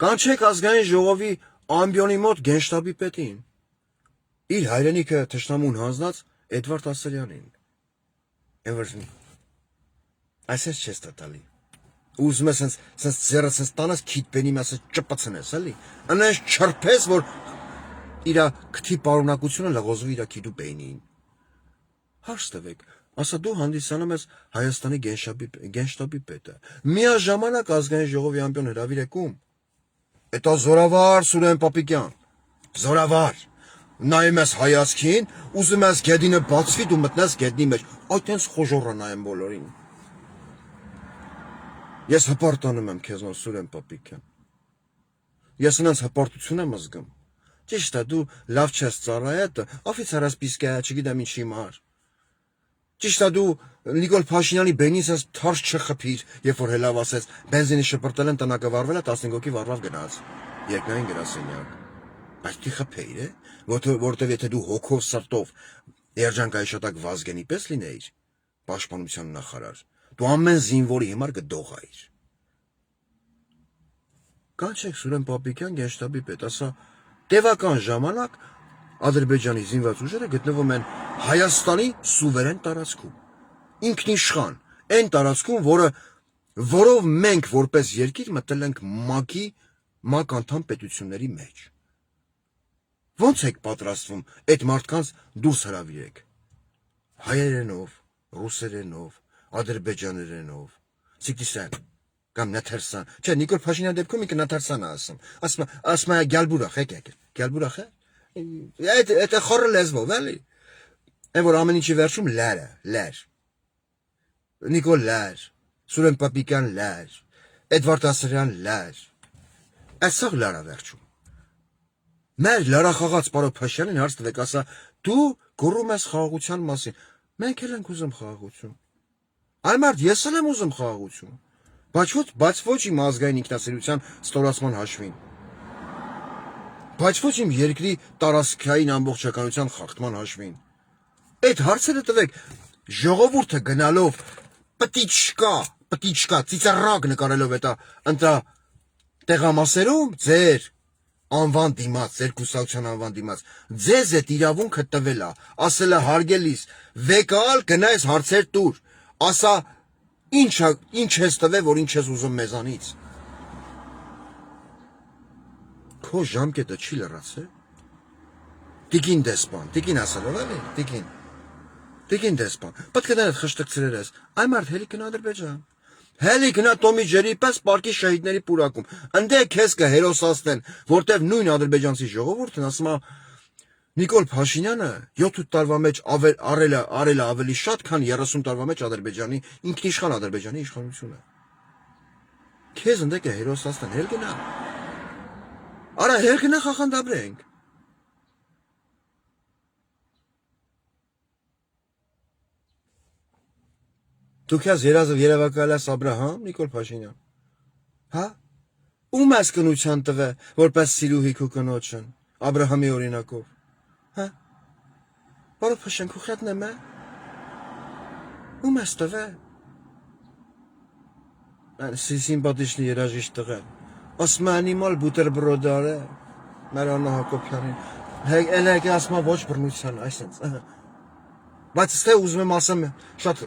Կանչեք ազգային ժողովի ամբիոնի մոտ գենշտաբի պետին։ Իր հայրենիքը թշնամուն հանձնած Էդվարդ Ասրյանին։ Էվերսին։ Այսպես չես տալի։ Ուզում ես սենց ձեռը սենց տանես քիթբենի մասը ճպցնես, էլի։ Անես չրփես, որ իրա քթի պարունակությունը լղոզվի իրա քիդու բեյնին։ Հարց տվեք, ասա դու հանդիսանում ես Հայաստանի գենշտաբի պետը։ Միաժամանակ ազգային ժողովի ամբիոն հրավիրեկում։ Էտա զորավար Սուրեն Պապիկյան։ Զորավար։ Նայում ես հայացքին, ուզում ես գեդինը բացվի, դու մտնես գեդնի մեջ։ Այդ հենց խոժոռը նայեմ բոլորին։ Ես հպարտանում եմ քեզնով Սուրեն Պապիկյան։ Ես նրանց հպարտություն եմ զգում։ Ճիշտ է, դու լավ չես ծառայել, օֆիցիա распиская, չգիտեմ ինչի համար։ Ճիշտ է, դու Նիկոլ Փաշինյանի բենից ես թարս չխփիր, երբ որ հելավ ասեց, բենզինի շպրտել են տնակը վառվել է 15 հոգի վառավ գնաց։ Երկնային գրասենյակ։ Բայց դի խփեիր, որտեվ եթե դու հոգով սրտով երջանկայի շտակ Վազգենի պես լինեիր, պաշտպանության նախարար, դու ամեն զինվորի համար կդողայիր։ Կանչեք Սուրեն Պապիկյան գենշտաբի պետ, ասա տևական ժամանակ Ադրբեջանի զինված ուժերը գտնվում են Հայաստանի սուվերեն տարածքում։ Ինքնիշխան, այն տարածքում, որով մենք որպես երկիր մտել ենք ՄԱԿ անդամ պետությունների մեջ։ Ոնց եք պատրաստվում այդ մարդկանց դուրս հրավիրեք։ Հայերենով, ռուսերենով, ադրբեջաներենով, Սիկտիսյան կամ Նաթարսան։ Չէ, Նիկոլ Փաշինյան դեպքում ինքը Նաթարսան է ասում։ Ասում է գալբուրախ եք։ Գալբուրախ է։ Այդ խորը լեզվով, էլի։ Այն որ ամեն ինչի վերջում լեր։ Նիկոլ լեր, Սուրեն Պապիկյան լեր, Էդվարդ Ասրյան լեր։ Այսօր լարա վերջում։ Մեր լարախաղաց պարոն Փաշյանին հարց տվեք, ասա դու գոռում ես խաղաղության մասին։ Մենք էլ ենք ուզում խաղաղություն։ Այ մարդ, ես էլ եմ ուզում խաղաղություն։ Բայց ոչ իմ ազգային ինքնասերության ստորացման հաշվին։ Բայց ոչ իմ երկրի տարածքային ամբողջականության խախտման հաշվին։ Այդ հարցերը տվեք ժողովուրդը գնալով պտիչկա, ծիծեռակ նկարելով ընտա տեղամասերում ձեր անվան դիմաց, ձեր կուսակցության անվան դիմաց, ձեզ այդ իրավունքը տվել է, ասել է հարգելիս, վեկալ գնայս հարցեր տուր, ասա ինչ ես տվել, որ ինչ ես ուզում մեզանից։ Քո ժամկետը չի լրացել։ Տիկին դեսպան, տիկին ասելով էլի, տիկին դեսպան, պետք է այդ խշտկցրեր ես, այ մարդ հելի գնա Ադրբեջան։ Հելի գնա Տոմի ջերի պես պարկի շահիդների պուրակում, ընդե քեզ կհերոսացնեն, որտեվ նույն ադրբեջանցի ժողովուրդն ասում է Նիկոլ Փաշինյանը 7 տարվա մեջ արել է ավելի շատ, քան 30 տարվա մեջ Ադրբեջանի ինքնիշխան Ադրբեջանի իշխանությունը։ Քեզ ընդե կհերոսացնեն, հել գնա։ Արա հել գնա խախանդաբրենք։ Դուք ես երևակայել ես Աբրահամ, Նիկոլ Փաշինյան։ Հա? Ում ես կնության տվե, որպես սիրուհի քո կնոջն, Աբրահամի օրինակով։ Հա? Պարոն Փաշինյան, քո խյատն է։ Ում ես տվե։ Սիմպատիչնի երաժիշտ տղա։ Ասում է անիմալ բուտերբրոդ արե։ Մարիաննա Հակոբյանին։ Էլ ասում է ոչ բռնության, այսպես։ Բայց ստե ուզում եմ ասեմ շատ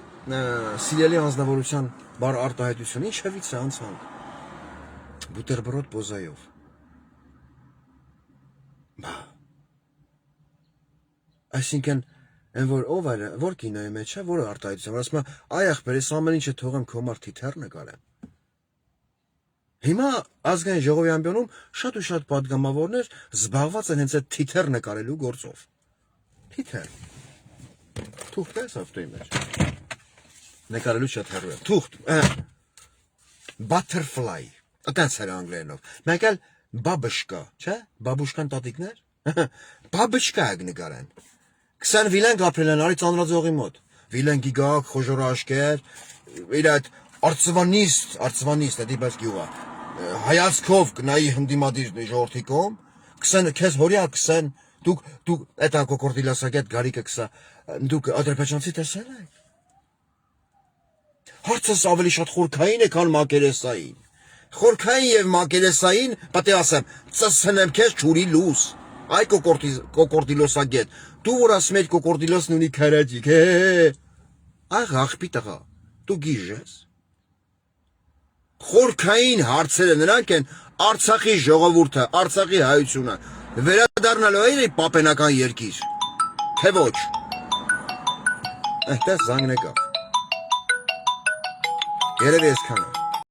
սիրելի անձնավորության բար արտահայտություն, ինչ հևից է անցանք։ Բուտերբրոդ պոզայով։ Բա։ Այսինքն, այն որ ով է, որ կինոյի մեջ է, որը արտահայտություն, ասում է, այ ախպեր, ես ամեն ինչը թողեմ քո մար թիթեռ նկարեմ։ Հիմա ազգային ժողովի ամբիոնում շատ ու շատ պատգամավորներ զբաղված են հենց այդ թիթեռ նկարելու գործով։ Թիթեռ։ Թուղթ ես ավտոյի մեջ։ Նկարելու շատ հեռու է։ Թուղթ։ Butterfly։ Այդպես էր անգլերենով։ Մենք էլ բաբշկա, չէ՞։ Բաբուշկան տատիկներ։ Բաբշկա եք նկարեն։ 20 վիլեն ապրել են արի ծանրաձողի մոտ։ Վիլեն գիգակ, խոժորա աշկեր, իր այդ արծվանիստ, դիպաս գյուղա։ Հայացքով կնայի հնդիմադիր ժողովրդի կողմ, 20 քեզ հորյա 20 դուք էտա կոկորդիլասագետ գարիկը 20 դուք ադրբեջանցի տեսել եք։ Հարցս ավելի շատ խորքային է, քան մակերեսային։ Խորքային եւ մակերեսային, պետք է ասեմ, ծսնեմ քեզ ճուրի լուս։ Այ կոկորդիլոսագետ, դու որ ասում ես կոկորդիլոսն ունի քարաջիկ, այ աղբի տղա, դու գիժ ես։ Խորքային հարցերը նրանք են Արցախի ժողովուրդը, Արցախի հայությունը վերադառնալու է իր պապենական երկիր, թե ոչ։ Այդտեղ զանգն եկավ։ Երևի այսքանը։